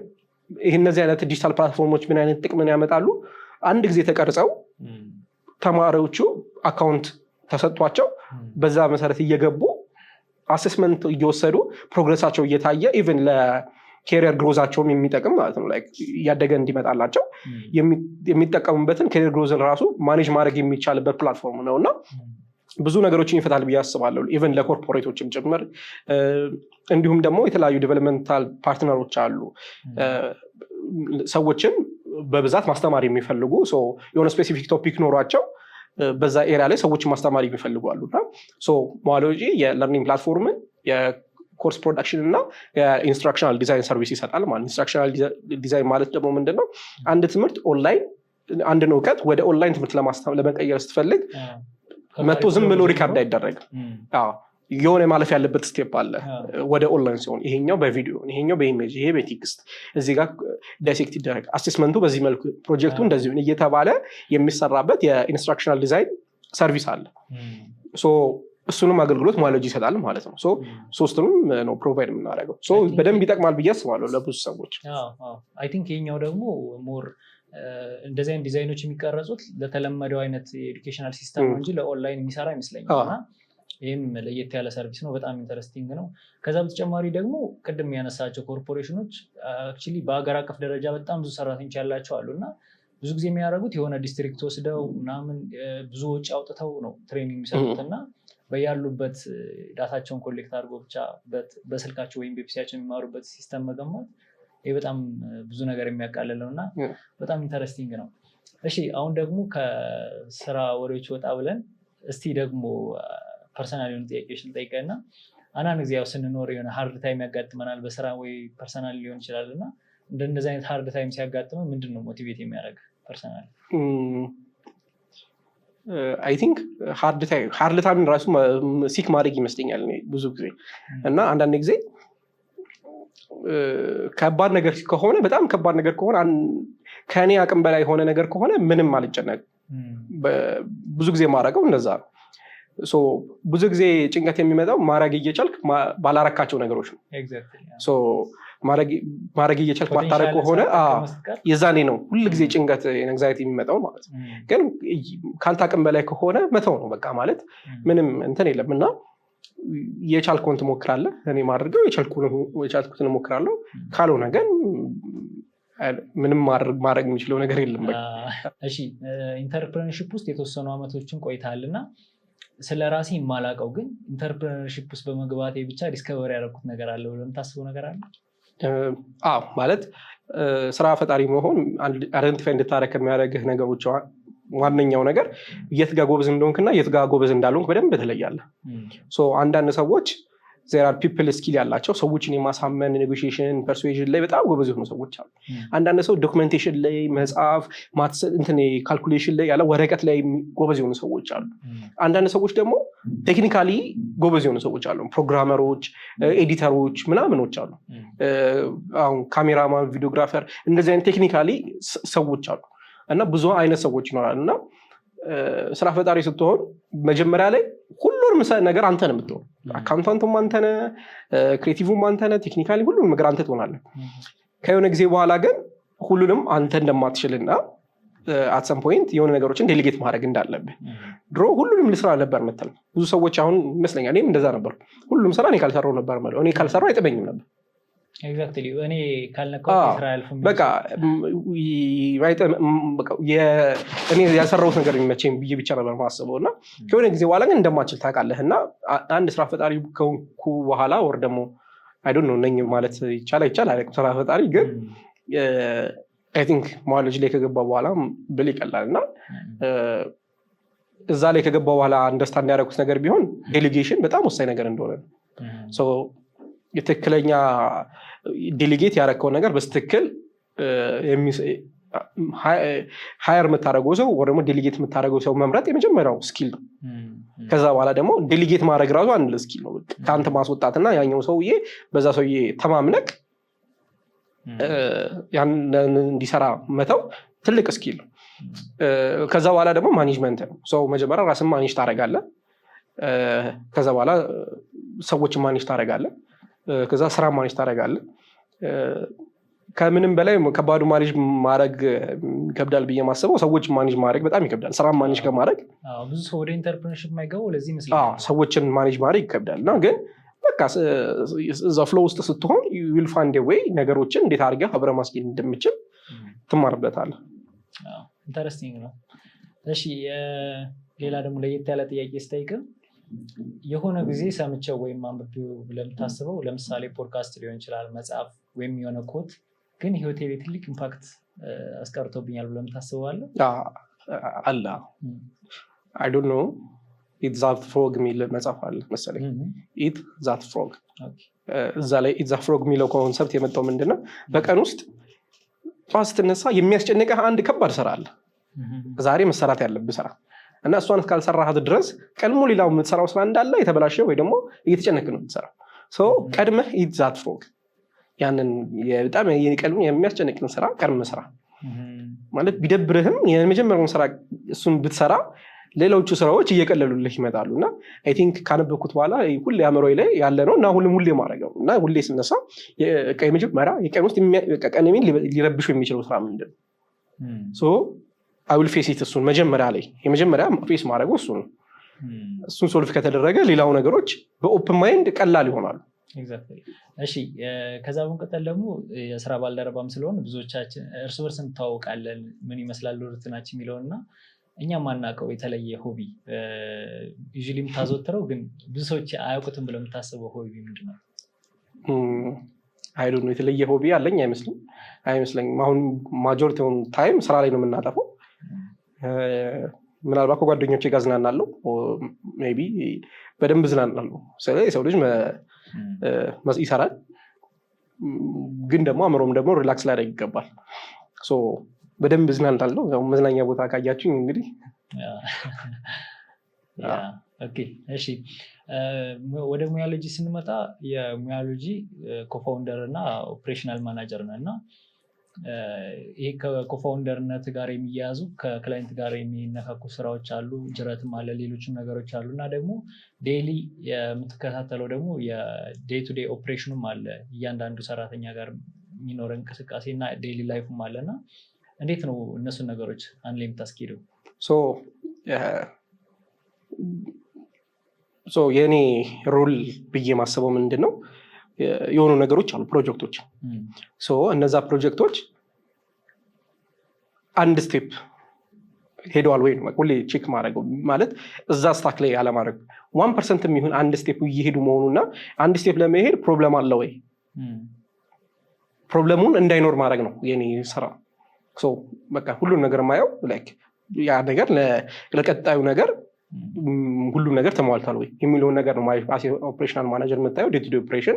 እነዚህ አይነት ዲጂታል ፕላትፎርሞች ምን አይነት ጥቅምን ያመጣሉ? አንድ ጊዜ ተቀርጸው ተማሪዎቹ አካውንት ተሰጥቷቸው በዛ መሰረት እየገቡ አሴስመንት እየወሰዱ ፕሮግረሳቸው እየታየ ኢቨን ለኬሪየር ግሮዛቸውም የሚጠቅም ማለት ነው። እያደገ እንዲመጣላቸው የሚጠቀሙበትን ኬሪየር ግሮዝን ራሱ ማኔጅ ማድረግ የሚቻልበት ፕላትፎርም ነው እና ብዙ ነገሮችን ይፈታል ብዬ አስባለሁ። ኢቨን ለኮርፖሬቶችም ጭምር። እንዲሁም ደግሞ የተለያዩ ዴቨሎፕመንታል ፓርትነሮች አሉ ሰዎችን በብዛት ማስተማር የሚፈልጉ የሆነ ስፔሲፊክ ቶፒክ ኖሯቸው በዛ ኤሪያ ላይ ሰዎች ማስተማር የሚፈልጉ አሉና ሞያሎጂ የለርኒንግ ፕላትፎርምን የኮርስ ፕሮዳክሽን እና የኢንስትራክሽናል ዲዛይን ሰርቪስ ይሰጣል ማለት። ኢንስትራክሽናል ዲዛይን ማለት ደግሞ ምንድነው? አንድ ትምህርት ኦንላይን አንድን እውቀት ወደ ኦንላይን ትምህርት ለመቀየር ስትፈልግ መቶ ዝም ብሎ ሪካርድ አይደረግም። የሆነ ማለፍ ያለበት ስቴፕ አለ ወደ ኦንላይን ሲሆን፣ ይሄኛው በቪዲዮ ይሄኛው በኢሜጅ ይሄ በቴክስት እዚህ ጋር ዳይሴክት ይደረግ፣ አሴስመንቱ በዚህ መልኩ ፕሮጀክቱ እንደዚህ እየተባለ የሚሰራበት የኢንስትራክሽናል ዲዛይን ሰርቪስ አለ። እሱንም አገልግሎት ሞያሎጂ ይሰጣል ማለት ነው። ሶስቱንም ነው ፕሮቫይድ የምናደርገው። በደንብ ይጠቅማል ብዬ አስባለሁ ለብዙ ሰዎች። አይ ቲንክ ይሄኛው ደግሞ ሞር እንደዚህ አይነት ዲዛይኖች የሚቀረጹት ለተለመደው አይነት የኤዱኬሽናል ሲስተም እንጂ ለኦንላይን የሚሰራ አይመስለኝም። ይህም ለየት ያለ ሰርቪስ ነው። በጣም ኢንተረስቲንግ ነው። ከዛ በተጨማሪ ደግሞ ቅድም ያነሳቸው ኮርፖሬሽኖች አክቹዋሊ በሀገር አቀፍ ደረጃ በጣም ብዙ ሰራተኞች ያላቸው አሉ እና ብዙ ጊዜ የሚያደርጉት የሆነ ዲስትሪክት ወስደው ምናምን ብዙ ወጪ አውጥተው ነው ትሬኒንግ የሚሰጡት እና በያሉበት ዳታቸውን ኮሌክት አድርጎ ብቻ በስልካቸው ወይም በፒሲያቸው የሚማሩበት ሲስተም መገንባት ይህ በጣም ብዙ ነገር የሚያቃልለው እና በጣም ኢንተረስቲንግ ነው። እሺ አሁን ደግሞ ከስራ ወሬዎች ወጣ ብለን እስቲ ደግሞ ፐርሰናል የሆኑ ጥያቄዎችን ጠይቀና አንዳንድ ጊዜ ያው ስንኖር የሆነ ሃርድ ታይም ያጋጥመናል በስራ ወይ ፐርሰናል ሊሆን ይችላል እና እንደዚህ አይነት ሃርድ ታይም ሲያጋጥመን ምንድን ነው ሞቲቬት የሚያደርግ ፐርሰናል? አይ ቲንክ ሃርድ ታይም ራሱ ሲክ ማድረግ ይመስለኛል ብዙ ጊዜ እና አንዳንድ ጊዜ ከባድ ነገር ከሆነ በጣም ከባድ ነገር ከሆነ ከኔ አቅም በላይ የሆነ ነገር ከሆነ ምንም አልጨነቅም። ብዙ ጊዜ ማድረገው እንደዛ ነው። ብዙ ጊዜ ጭንቀት የሚመጣው ማድረግ እየቻልክ ባላረካቸው ነገሮች ነው። ማድረግ እየቻልክ ባታረግ ከሆነ የዛኔ ነው ሁል ጊዜ ጭንቀት ኤንግዛይቲ የሚመጣው ማለት ነው። ግን ካልታቅም በላይ ከሆነ መተው ነው በቃ ማለት ምንም እንትን የለም እና የቻልኩን ትሞክራለህ። እኔ ማድረገው የቻልኩትን እሞክራለሁ። ካልሆነ ግን ምንም ማድረግ የሚችለው ነገር የለም። እሺ ኢንተርፕረነርሺፕ ውስጥ የተወሰኑ አመቶችን ቆይተሃል እና ስለ ራሴ የማላውቀው ግን ኢንተርፕረነርሺፕ ውስጥ በመግባቴ ብቻ ዲስከቨሪ ያደረኩት ነገር አለ ብለህ የምታስበው ነገር አለ? ማለት ስራ ፈጣሪ መሆን አይደንቲፋይ እንድታረግ ከሚያደርግህ ነገሮች ዋነኛው ነገር የት ጋር ጎበዝ እንደሆንክና የት ጋር ጎበዝ እንዳልሆንክ በደንብ ትለያለህ። አንዳንድ ሰዎች there are people skill ያላቸው ሰዎችን የማሳመን ኔጎሺዬሽን ፐርሱዌዥን ላይ በጣም ጎበዝ የሆኑ ሰዎች አሉ። አንዳንድ ሰው ዶክመንቴሽን ላይ መጽሐፍ ማትስ ካልኩሌሽን ላይ ያለ ወረቀት ላይ ጎበዝ የሆኑ ሰዎች አሉ። አንዳንድ ሰዎች ደግሞ ቴክኒካሊ ጎበዝ የሆኑ ሰዎች አሉ። ፕሮግራመሮች፣ ኤዲተሮች ምናምኖች አሉ። አሁን ካሜራማን፣ ቪዲዮግራፈር እንደዚህ አይነት ቴክኒካሊ ሰዎች አሉ እና ብዙ አይነት ሰዎች ይኖራሉ እና ስራ ፈጣሪ ስትሆን መጀመሪያ ላይ ሁሉንም ነገር አንተ ነው የምትሆን። አካውንታንቱም አንተ ነህ፣ ክሬቲቭም አንተ ነህ፣ ቴክኒካሊ ሁሉንም ነገር አንተ ትሆናለህ። ከሆነ ጊዜ በኋላ ግን ሁሉንም አንተ እንደማትችልና at some point የሆነ ነገሮችን ዴሊጌት ማድረግ እንዳለብህ። ድሮ ሁሉንም ልስራ ነበር የምትል ብዙ ሰዎች አሁን ይመስለኛል። እኔም እንደዛ ነበር። ሁሉም ስራ እኔ ካልሰራው ነበር ማለት እኔ ካልሰራው አይጠበኝም ነበር። ኤግዛክትሊ እኔ ካልነካው እስራኤል በቃ እኔ ያሰራሁት ነገር የሚመቸኝ ብዬ ብቻ ነበር ማስበው እና ከሆነ ጊዜ በኋላ ግን እንደማችል ታውቃለህ እና አንድ ስራ ፈጣሪ ከሆንኩ በኋላ ወር ደግሞ አይ ዶንት ኖ ነኝ ማለት ይቻላል ስራ ፈጣሪ ግን አይ ቲንክ ሞያሎጂ ላይ ከገባ በኋላ ብል ይቀላል እና እዛ ላይ ከገባ በኋላ አንደርስታንድ ያደረኩት ነገር ቢሆን ዴሊጌሽን በጣም ወሳኝ ነገር እንደሆነ ነው። የትክክለኛ ዴሊጌት ያደረከውን ነገር በስትክክል ሃየር የምታደረገው ሰው ወይ ደግሞ ዴሊጌት የምታደረገው ሰው መምረጥ የመጀመሪያው ስኪል ነው። ከዛ በኋላ ደግሞ ዴሊጌት ማድረግ ራሱ አንድ ስኪል ነው። ከአንተ ማስወጣትና ያኛው ሰውዬ በዛ ሰውዬ ተማምነቅ ያን እንዲሰራ መተው ትልቅ ስኪል ነው። ከዛ በኋላ ደግሞ ማኔጅመንት ነው። ሰው መጀመሪያ ራስን ማኔጅ ታደርጋለህ። ከዛ በኋላ ሰዎችን ማኔጅ ታደርጋለህ። ከዛ ስራ ማኔጅ ታደርጋለህ። ከምንም በላይ ከባዱ ማኔጅ ማድረግ ይከብዳል ብዬ ማስበው ሰዎች ማኔጅ ማድረግ በጣም ይከብዳል። ስራ ማኔጅ ከማድረግ ብዙ ሰው ወደ ኢንተርፕረነርሺፕ የማይገባው ለዚህ ይመስላል። ሰዎችን ማኔጅ ማድረግ ይከብዳል እና ግን በቃ እዛ ፍሎ ውስጥ ስትሆን you will find a way ነገሮችን እንዴት አድርገህ አብረህ ማስኬድ እንደምችል ትማርበታለህ። ኢንተረስቲንግ ነው። እሺ ሌላ ደግሞ ለየት ያለ ጥያቄ ስጠይቅህ የሆነ ጊዜ ሰምቼው ወይም አንብቤው ለምታስበው ለምሳሌ ፖድካስት ሊሆን ይችላል፣ መጽሐፍ ወይም የሆነ ኮት ግን ህይወቴ ላይ ትልቅ ኢምፓክት አስቀርቶብኛል ብለህ የምታስበው አለ? አለ። I don't know eat that frog የሚል መጽሐፍ አለ መሰለኝ eat that frog እዛ ላይ eat that frog የሚለው ኮንሰፕት የመጣው ምንድነው በቀን ውስጥ ጠዋት ስትነሳ የሚያስጨንቅህ አንድ ከባድ ስራ አለ ዛሬ መሰራት ያለብህ ስራ እና እሷን ካልሰራሃት ድረስ ቀድሞ ሌላው የምትሰራው ስራ እንዳለ የተበላሸ ወይ ደግሞ እየተጨነቅ ነው የምትሰራው ሶ ቀድመህ eat that frog ያንን በጣም ቀድሞ የሚያስጨንቅን ስራ ቀድመህ ስራ ማለት ቢደብርህም የመጀመሪያውን ስራ እሱን ብትሰራ ሌሎቹ ስራዎች እየቀለሉልህ ይመጣሉና አይ ቲንክ ካነበብኩት በኋላ ሁሌ አእምሮዬ ላይ ያለ ነው እና ሁሌ ማረጋው እና ሁሌ ስነሳ የመጀመሪያ የቀን ውስጥ ቀንሜን ሊረብሹ የሚችለው ስራ ምንድነው ሶ I will face it እሱን መጀመሪያ ላይ የመጀመሪያ ፌስ ማድረጉ እሱ ነው እሱን ሶልቭ ከተደረገ ሌላው ነገሮች በኦፕን ማይንድ ቀላል ይሆናሉ ኤግዛክትሊ እሺ ከዛ በመቀጠል ደግሞ የስራ ባልደረባም ስለሆነ ብዙዎቻችን እርስ በርስ እንተዋወቃለን ምን ይመስላል ሩቲናችን የሚለውና እኛ ማናቀው የተለየ ሆቢ ዩዥሊ የምታዘወትረው ግን ብዙ ሰዎች አያውቁትም ብለው የምታስበው ሆቢ ምንድነው አይ ዶንት ኖ የተለየ ሆቢ አለኝ አይመስለኝም አሁን ማጆሪቲ ኦፍ ታይም ስራ ላይ ነው የምናጠፋው ምናልባት ከጓደኞቼ ጋር ዝናናለሁ ሜቢ በደንብ ዝናናለሁ ስለዚህ የሰው ልጅ ይሰራል ግን ደግሞ አእምሮም ደግሞ ሪላክስ ላይ ይገባል ሶ በደንብ ዝናናለሁ ያው መዝናኛ ቦታ ካያችሁኝ እንግዲህ ኦኬ እሺ ወደ ሙያሎጂ ስንመጣ የሙያሎጂ ኮፋውንደር እና ኦፕሬሽናል ማናጀር ነህ እና ይሄ ከኮፋውንደርነት ጋር የሚያያዙ ከክላይንት ጋር የሚነካኩ ስራዎች አሉ ጅረትም አለ ሌሎችም ነገሮች አሉ እና ደግሞ ዴይሊ የምትከታተለው ደግሞ የዴይ ቱ ዴይ ኦፕሬሽኑም አለ እያንዳንዱ ሰራተኛ ጋር የሚኖር እንቅስቃሴ እና ዴይሊ ላይፍም አለና እንዴት ነው እነሱን ነገሮች አንድ ላይ የምታስኬደው ሶ የኔ ሮል ብዬ ማስበው ምንድነው የሆኑ ነገሮች አሉ ፕሮጀክቶች ሶ እነዛ ፕሮጀክቶች አንድ ስቴፕ ሄደዋል ወይ ነው ሁሌ ቼክ ማድረግ ማለት እዛ ስታክ ላይ ያለ ማድረግ 1% የሚሆን አንድ ስቴፕ እየሄዱ መሆኑና አንድ ስቴፕ ለመሄድ ፕሮብለም አለ ወይ ፕሮብለሙን እንዳይኖር ማድረግ ነው የኔ ስራ ሶ በቃ ሁሉን ነገር ማየው ላይክ ያ ነገር ለቀጣዩ ነገር ሁሉም ነገር ተሟልቷል ወይ የሚለው ነገር ነው ኦፕሬሽናል ማናጀር የምታየው ዴይ ቱ ዴይ ኦፕሬሽን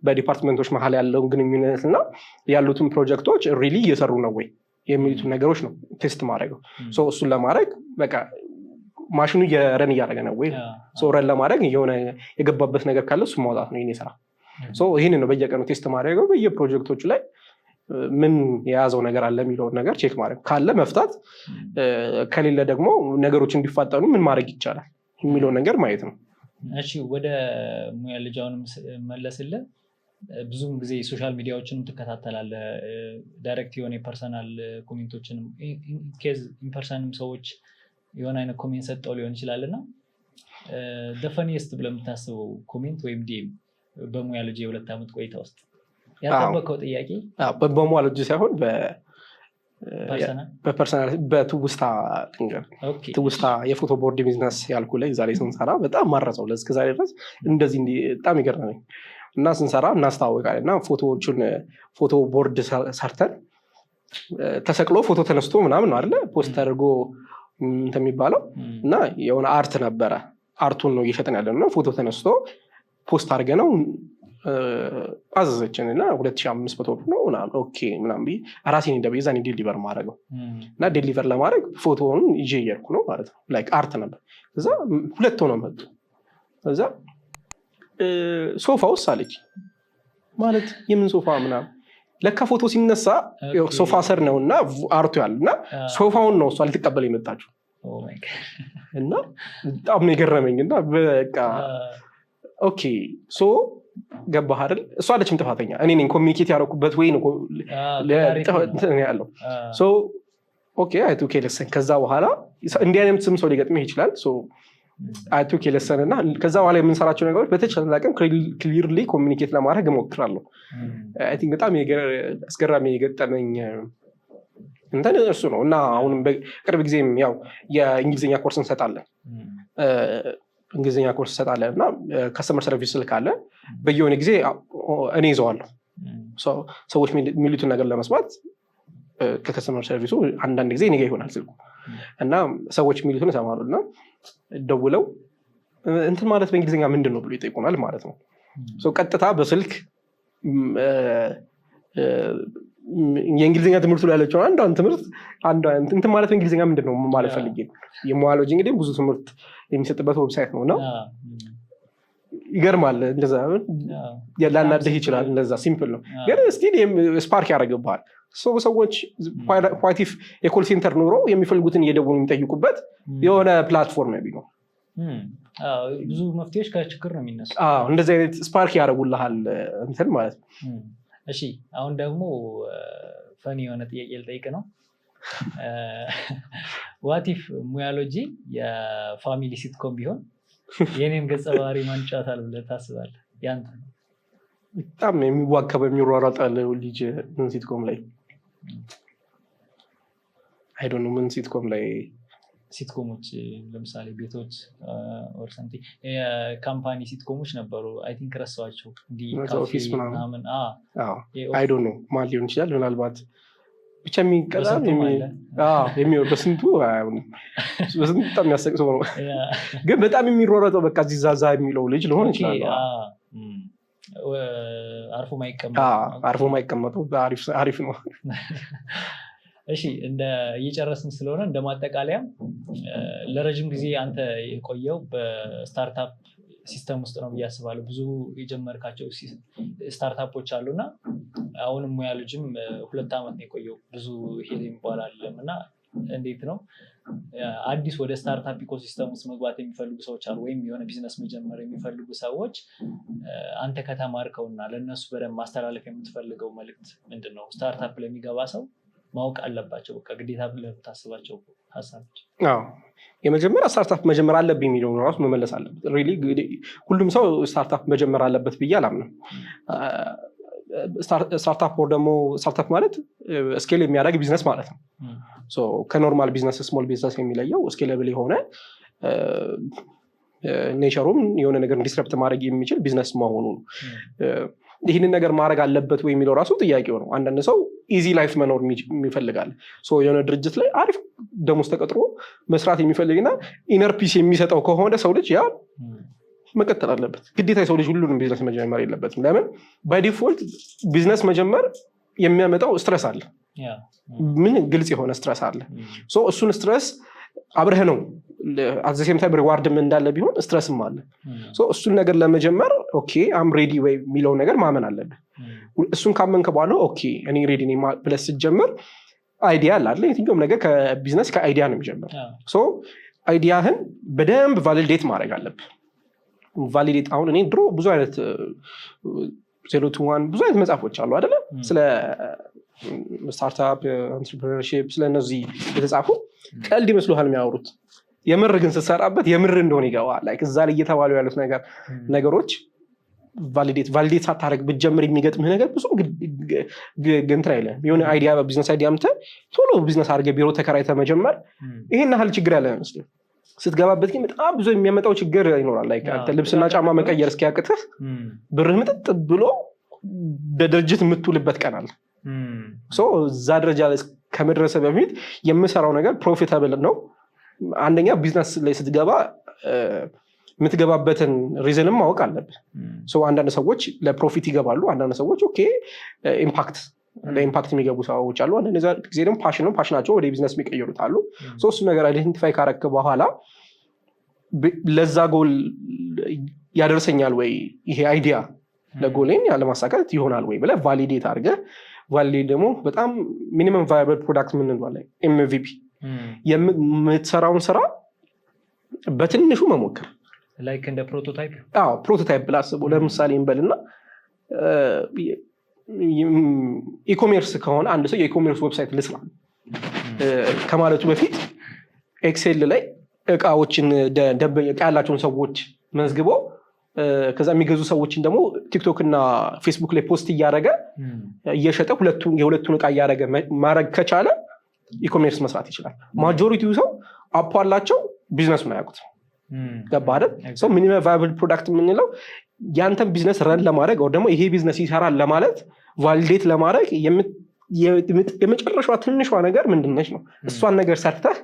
በዲፓርትመንቶች መሀል ያለውን ግንኙነትና ያሉትን ፕሮጀክቶች ሪሊ እየሰሩ ነው ወይ የሚሉትን ነገሮች ነው ቴስት ማድረገው ሶ እሱን ለማድረግ በቃ ማሽኑ የረን እያደረገ ነው ወይ ሶ ረን ለማድረግ የሆነ የገባበት ነገር ካለ እሱ ማውጣት ነው የኔ ስራ ሶ ይሄንን ነው በየቀኑ ቴስት ማድረገው በየፕሮጀክቶቹ ላይ ምን የያዘው ነገር አለ የሚለውን ነገር ቼክ ማድረግ ካለ መፍታት ከሌለ ደግሞ ነገሮች እንዲፋጠኑ ምን ማድረግ ይቻላል የሚለውን ነገር ማየት ነው እሺ ወደ ሙያ ልጃውንም መለስልህ ብዙም ጊዜ ሶሻል ሚዲያዎችንም ትከታተላለህ ዳይሬክት የሆነ ፐርሰናል ኮሜንቶችንም ኬዝ ኢንፐርሰንም ሰዎች የሆነ አይነት ኮሜንት ሰጠው ሊሆን ይችላልና ደፈኒስት ብለህ የምታስበው ኮሜንት ወይም ዲኤም በሙያ ልጅ የ2 ዓመት ቆይታ ውስጥ ያጠበቀው ጥያቄ በሙያ ልጅ ሳይሆን በፐርሰናል በትውስታ ትውስታ የፎቶ ቦርድ ቢዝነስ ያልኩ ላይ ዛሬ ስንሰራ በጣም ማረሰው ለእስከ ዛሬ ድረስ እንደዚህ በጣም ይገርመኝ እና ስንሰራ እናስተዋወቃለን እና ፎቶዎቹን ፎቶ ቦርድ ሰርተን ተሰቅሎ ፎቶ ተነስቶ ምናምን ነው አይደለ ፖስት ተደርጎ እንደሚባለው እና የሆነ አርት ነበረ አርቱን ነው እየሸጠን ያለነው ፎቶ ተነስቶ ፖስት አድርገነው አዘዘችን እና 2500 ነው እና ኦኬ ምናምን ቢ ራሴን እንደበዛን ዲሊቨር ማድረገው እና ዲሊቨር ለማድረግ ፎቶውን ይዤ እየሄድኩ ነው ማለት ነው ላይክ አርት ነበር ከዛ ሁለት ሆነው መጡ ከዛ ሶፋ ውስጥ አለች ማለት የምን ሶፋ ምናምን ለካ ፎቶ ሲነሳ ሶፋ ስር ነውና አርቱ ያለና ሶፋውን ነው እሷ ልትቀበል የመጣችው እና በጣም ነው የገረመኝና በቃ ኦኬ ሶ ገባህ አይደል እሷ አለችም ጥፋተኛ እኔ ነኝ ኮሚኒኬት ያደረኩበት ወይ ነው ያለው ሶ ኦኬ አይ ቱ ኬ ለሰን ከዛ በኋላ እንዲህ አይነት ስም ሰው ሊገጥምህ ይችላል ሶ አይ ቱ ኬ ለሰን እና ከዛ በኋላ የምንሰራቸው ነገሮች በተቻለ አቅም ክሊርሊ ኮሚኒኬት ለማድረግ እሞክራለሁ አይ ቲንክ በጣም አስገራሚ የገጠመኝ እንትን እሱ ነው እና አሁንም በቅርብ ጊዜም ያው የእንግሊዝኛ ኮርስ እንሰጣለን እንግሊዝኛ ኮርስ እንሰጣለን እና ከስተመር ሰርቪስ ስልክ አለ በየሆነ ጊዜ እኔ ይዘዋለሁ ሰዎች የሚሉትን ነገር ለመስማት ከከስተመር ሰርቪሱ አንዳንድ ጊዜ እኔ ጋ ይሆናል ስልኩ እና ሰዎች የሚሉትን እሰማለሁ እና ደውለው እንትን ማለት በእንግሊዝኛ ምንድን ነው ብሎ ይጠይቁናል ማለት ነው። ቀጥታ በስልክ የእንግሊዝኛ ትምህርቱ ላይ ያለችው አንዷን ትምህርት እንትን ማለት በእንግሊዝኛ ምንድን ነው ማለት ፈልጌ ነው። የሙያሎጂ እንግዲህ ብዙ ትምህርት የሚሰጥበት ዌብሳይት ነው እና ይገርማል። እንደዛ ላናደህ ይችላል። እንደዛ ሲምፕል ነው ግን ስቲል ስፓርክ ያደርግብሃል። ሰዎች ኳቲፍ የኮል ሴንተር ኖሮ የሚፈልጉትን እየደወሉ የሚጠይቁበት የሆነ ፕላትፎርም ነው ቢኖር ብዙ መፍትሄዎች ከችግር ነው የሚነሱ። እንደዚህ አይነት ስፓርክ ያደርጉልሃል እንትን ማለት ነው። እሺ አሁን ደግሞ ፈኒ የሆነ ጥያቄ ልጠይቅ ነው። ዋቲፍ ሙያሎጂ የፋሚሊ ሲትኮም ቢሆን የኔን ገጸ ባህሪ ማን ይጫወታል ብለህ ታስባለህ? ያንተ በጣም የሚዋከበው የሚሯሯጣል ልጅ ምን ሲትኮም ላይ አይ ዶንት ኖ ምን ሲትኮም ላይ ሲትኮሞች ለምሳሌ ቤቶች ኦር ሰምቲንግ የካምፓኒ ሲትኮሞች ነበሩ። አይ ቲንክ ረሳኋቸው። እንዲህ ኦፊስ ምናምን አይ ዶንት ኖ ማን ሊሆን ይችላል። ምናልባት ብቻ የሚቀላል በስንቱ በጣም የሚያሰቅ ሰው ነው ግን በጣም የሚሯሯጠው በቃ እዚህ ዛዛ የሚለው ልጅ ሊሆን ይችላል። አርፎ ማይቀመጠው አሪፍ ነው። እሺ እየጨረስን ስለሆነ እንደ ማጠቃለያ ለረጅም ጊዜ አንተ የቆየው በስታርታፕ ሲስተም ውስጥ ነው ብዬ አስባለሁ። ብዙ የጀመርካቸው ስታርታፖች አሉና አሁንም ሙያሎጂም 2 ዓመት ነው የቆየው። ብዙ ሄድ የሚባል አይደለም እና እንዴት ነው አዲስ ወደ ስታርታፕ ኢኮሲስተም ውስጥ መግባት የሚፈልጉ ሰዎች አሉ ወይም የሆነ ቢዝነስ መጀመር የሚፈልጉ ሰዎች አንተ ከተማርከውና ለእነሱ በደንብ ማስተላለፍ የምትፈልገው መልዕክት ምንድን ነው? ስታርታፕ ለሚገባ ሰው ማወቅ አለባቸው በቃ ግዴታ ብለህ የምታስባቸው ሀሳቦች? የመጀመሪያ ስታርታፕ መጀመር አለብኝ የሚለው ራሱ መመለስ አለበት። ሪሊ ሁሉም ሰው ስታርታፕ መጀመር አለበት ብዬ አላምንም። ስታርታፕ ማለት ስኬል የሚያደርግ ቢዝነስ ማለት ነው። ከኖርማል ቢዝነስ ስሞል ቢዝነስ የሚለየው ስኬለብል የሆነ ኔቸሩም የሆነ ነገር ዲስረፕት ማድረግ የሚችል ቢዝነስ መሆኑ ነው። ይህንን ነገር ማድረግ አለበት ወይ የሚለው ራሱ ጥያቄው ነው። አንዳንድ ሰው ኢዚ ላይፍ መኖር ይፈልጋል። የሆነ ድርጅት ላይ አሪፍ ደሞዝ ተቀጥሮ መስራት የሚፈልግና ኢነር ፒስ የሚሰጠው ከሆነ ሰው ልጅ ያ መቀጠል አለበት። ግዴታ የሰው ልጅ ሁሉንም ቢዝነስ መጀመር የለበትም። ለምን ባይ ዲፎልት ቢዝነስ መጀመር የሚያመጣው ስትረስ አለ። ምን ግልጽ የሆነ ስትረስ አለ። እሱን ስትረስ አብረህ ነው አዘሴም ታይም ሪዋርድም እንዳለ ቢሆን ስትረስም አለ። እሱን ነገር ለመጀመር ኦኬ አም ሬዲ ወይ የሚለው ነገር ማመን አለብህ። እሱን ካመንክ በኋላ ኦኬ እኔ ሬዲ ነኝ ብለህ ስትጀምር አይዲያ አለ። የትኛውም ነገር ከቢዝነስ ከአይዲያ ነው የሚጀምር። አይዲያህን በደንብ ቫሊዴት ማድረግ አለብህ። ቫሊዴት አሁን እኔ ድሮ ብዙ አይነት 0-1 ብዙ አይነት መጽሐፎች አሉ አይደለ? ስለ ስታርታፕ አንትርፕረነርሺፕ ስለነዚህ የተጻፉ ቀልድ ይመስሉሃል የሚያወሩት። የምር ግን ስትሰራበት የምር እንደሆነ ይገባል። ላይክ እዛ ላይ እየተባሉ ያሉት ነገሮች ቫሊዴት ሳታደርግ ብትጀምር የሚገጥምህ ነገር ብዙ እንትን አይልም። የሆነ አይዲያ በቢዝነስ አይዲያ ምተ ቶሎ ቢዝነስ አድርገህ ቢሮ ተከራይተህ መጀመር ይሄን ያህል ችግር ያለ አይመስልም። ስትገባበት ግን በጣም ብዙ የሚያመጣው ችግር ይኖራል። ላይክ አንተ ልብስና ጫማ መቀየር እስኪያቅትህ ብርህ ምጥጥ ብሎ በድርጅት የምትውልበት ቀን አለ። እዛ ደረጃ ላይ ከመድረስ በፊት የምሰራው ነገር ፕሮፊታብል ነው። አንደኛ ቢዝነስ ላይ ስትገባ የምትገባበትን ሪዝንም ማወቅ አለብህ። አንዳንድ ሰዎች ለፕሮፊት ይገባሉ። አንዳንድ ሰዎች ኦኬ ለኢምፓክት የሚገቡ ሰዎች አሉ። አንዳንድ ጊዜ ደግሞ ፓሽናቸው ወደ ቢዝነስ የሚቀይሩት አሉ። እሱ ነገር አይደንቲፋይ ካረክ በኋላ ለዛ ጎል ያደርሰኛል ወይ ይሄ አይዲያ ለጎሌን ያለማሳካት ይሆናል ወይ ብለህ ቫሊዴት አድርገህ ቫሊዴት ደግሞ በጣም ሚኒመም ቫያብል ፕሮዳክት ምንለዋለን ኤምቪፒ የምትሰራውን ስራ በትንሹ መሞከር ላይክ እንደ ፕሮቶታይፕ ፕሮቶታይፕ ብለህ አስበው። ለምሳሌ እንበልና ኢኮሜርስ ከሆነ አንድ ሰው የኢኮሜርስ ዌብሳይት ልስራ ከማለቱ በፊት ኤክሴል ላይ እቃዎችን እቃ ያላቸውን ሰዎች መዝግቦ ከዛ የሚገዙ ሰዎችን ደግሞ ቲክቶክ እና ፌስቡክ ላይ ፖስት እያደረገ እየሸጠ የሁለቱን እቃ እያደረገ ማድረግ ከቻለ ኢኮሜርስ መስራት ይችላል። ማጆሪቲው ሰው አፕ አላቸው፣ ቢዝነሱን አያውቁት። ገባህ አይደል? ሚኒመም ቫያብል ፕሮዳክት የምንለው ያንተን ቢዝነስ ረን ለማድረግ ወይ ደግሞ ይሄ ቢዝነስ ይሰራል ለማለት ቫሊዴት ለማድረግ የመጨረሻዋ ትንሿ ነገር ምንድነች ነው። እሷን ነገር ሰርተህ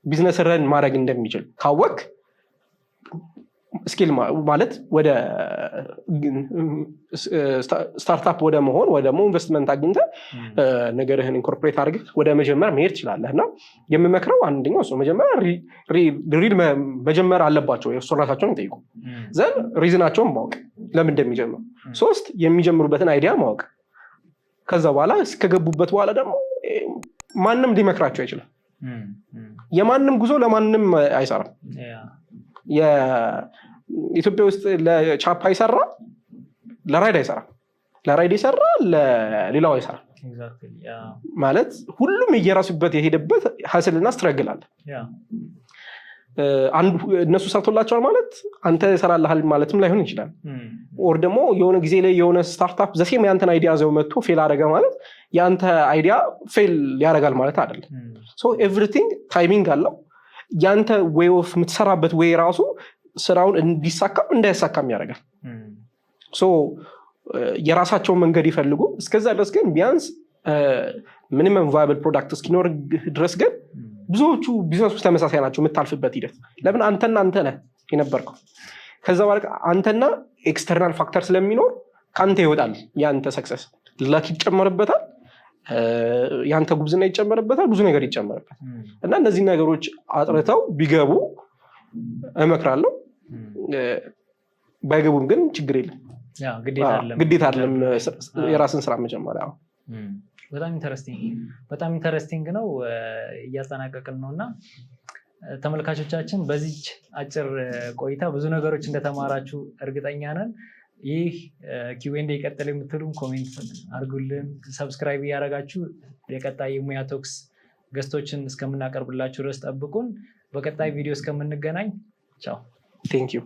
ቢዝነስ ረን ማድረግ እንደሚችል ካወቅ ስኪል ማለት ወደ ስታርታፕ ወደ መሆን ወደ ደግሞ ኢንቨስትመንት አግኝተህ ነገርህን ኢንኮርፖሬት አድርገህ ወደ መጀመር መሄድ ትችላለህ። እና የምመክረው አንደኛው እሱ መጀመሪያ ሪል መጀመር አለባቸው። የእሱ ራሳቸውን ይጠይቁ ዘን ሪዝናቸውን ማወቅ ለምን እንደሚጀምሩ፣ 3 የሚጀምሩበትን አይዲያ ማወቅ። ከዛ በኋላ እስከገቡበት በኋላ ደግሞ ማንም ሊመክራቸው አይችልም። የማንም ጉዞ ለማንም አይሰራም። የኢትዮጵያ ውስጥ ለቻፕ አይሰራ ለራይድ አይሰራም፣ ለራይድ ይሰራ ለሌላው አይሰራም። ማለት ሁሉም እየራሱበት የሄደበት ሀስልና ስትረግላል። አንዱ እነሱ ሰርቶላቸዋል ማለት አንተ ይሰራልሃል ማለትም ላይሆን ይችላል። ኦር ደግሞ የሆነ ጊዜ ላይ የሆነ ስታርታፕ ዘሴም ያንተን አይዲያ ዘው መጥቶ ፌል አደረገ ማለት ያንተ አይዲያ ፌል ያደርጋል ማለት አይደለም። ሶ ኤቭሪቲንግ ታይሚንግ አለው። ያንተ ዌይ ኦፍ የምትሰራበት ዌይ ራሱ ስራውን እንዲሳካም እንዳይሳካም ያደርጋል። ሶ የራሳቸውን መንገድ ይፈልጉ። እስከዛ ድረስ ግን ቢያንስ ሚኒመም ቫያብል ፕሮዳክት እስኪኖር ድረስ ግን ብዙዎቹ ቢዝነሶች ተመሳሳይ ናቸው። የምታልፍበት ሂደት ለምን አንተ ነህ የነበርከው። ከዛ በኋላ አንተና ኤክስተርናል ፋክተር ስለሚኖር ከአንተ ይወጣል ያንተ ሰክሰስ። ላክ ይጨመርበታል፣ ያንተ ጉብዝና ይጨመርበታል፣ ብዙ ነገር ይጨመርበታል። እና እነዚህ ነገሮች አጥርተው ቢገቡ እመክራለሁ። ባይገቡም ግን ችግር የለም፣ ግዴታ አይደለም የራስን ስራ መጀመሪያ። በጣም ኢንተረስቲንግ ነው። እያጠናቀቅን ነው እና ተመልካቾቻችን በዚች አጭር ቆይታ ብዙ ነገሮች እንደተማራችሁ እርግጠኛ ነን። ይህ ኪው&ኤ ይቀጥል የምትሉም ኮሜንት አድርጉልን። ሰብስክራይብ እያደረጋችሁ የቀጣይ የሙያ ቶክስ ገስቶችን እስከምናቀርብላችሁ ድረስ ጠብቁን። በቀጣይ ቪዲዮ እስከምንገናኝ ቻው። ቴንክ ዩ።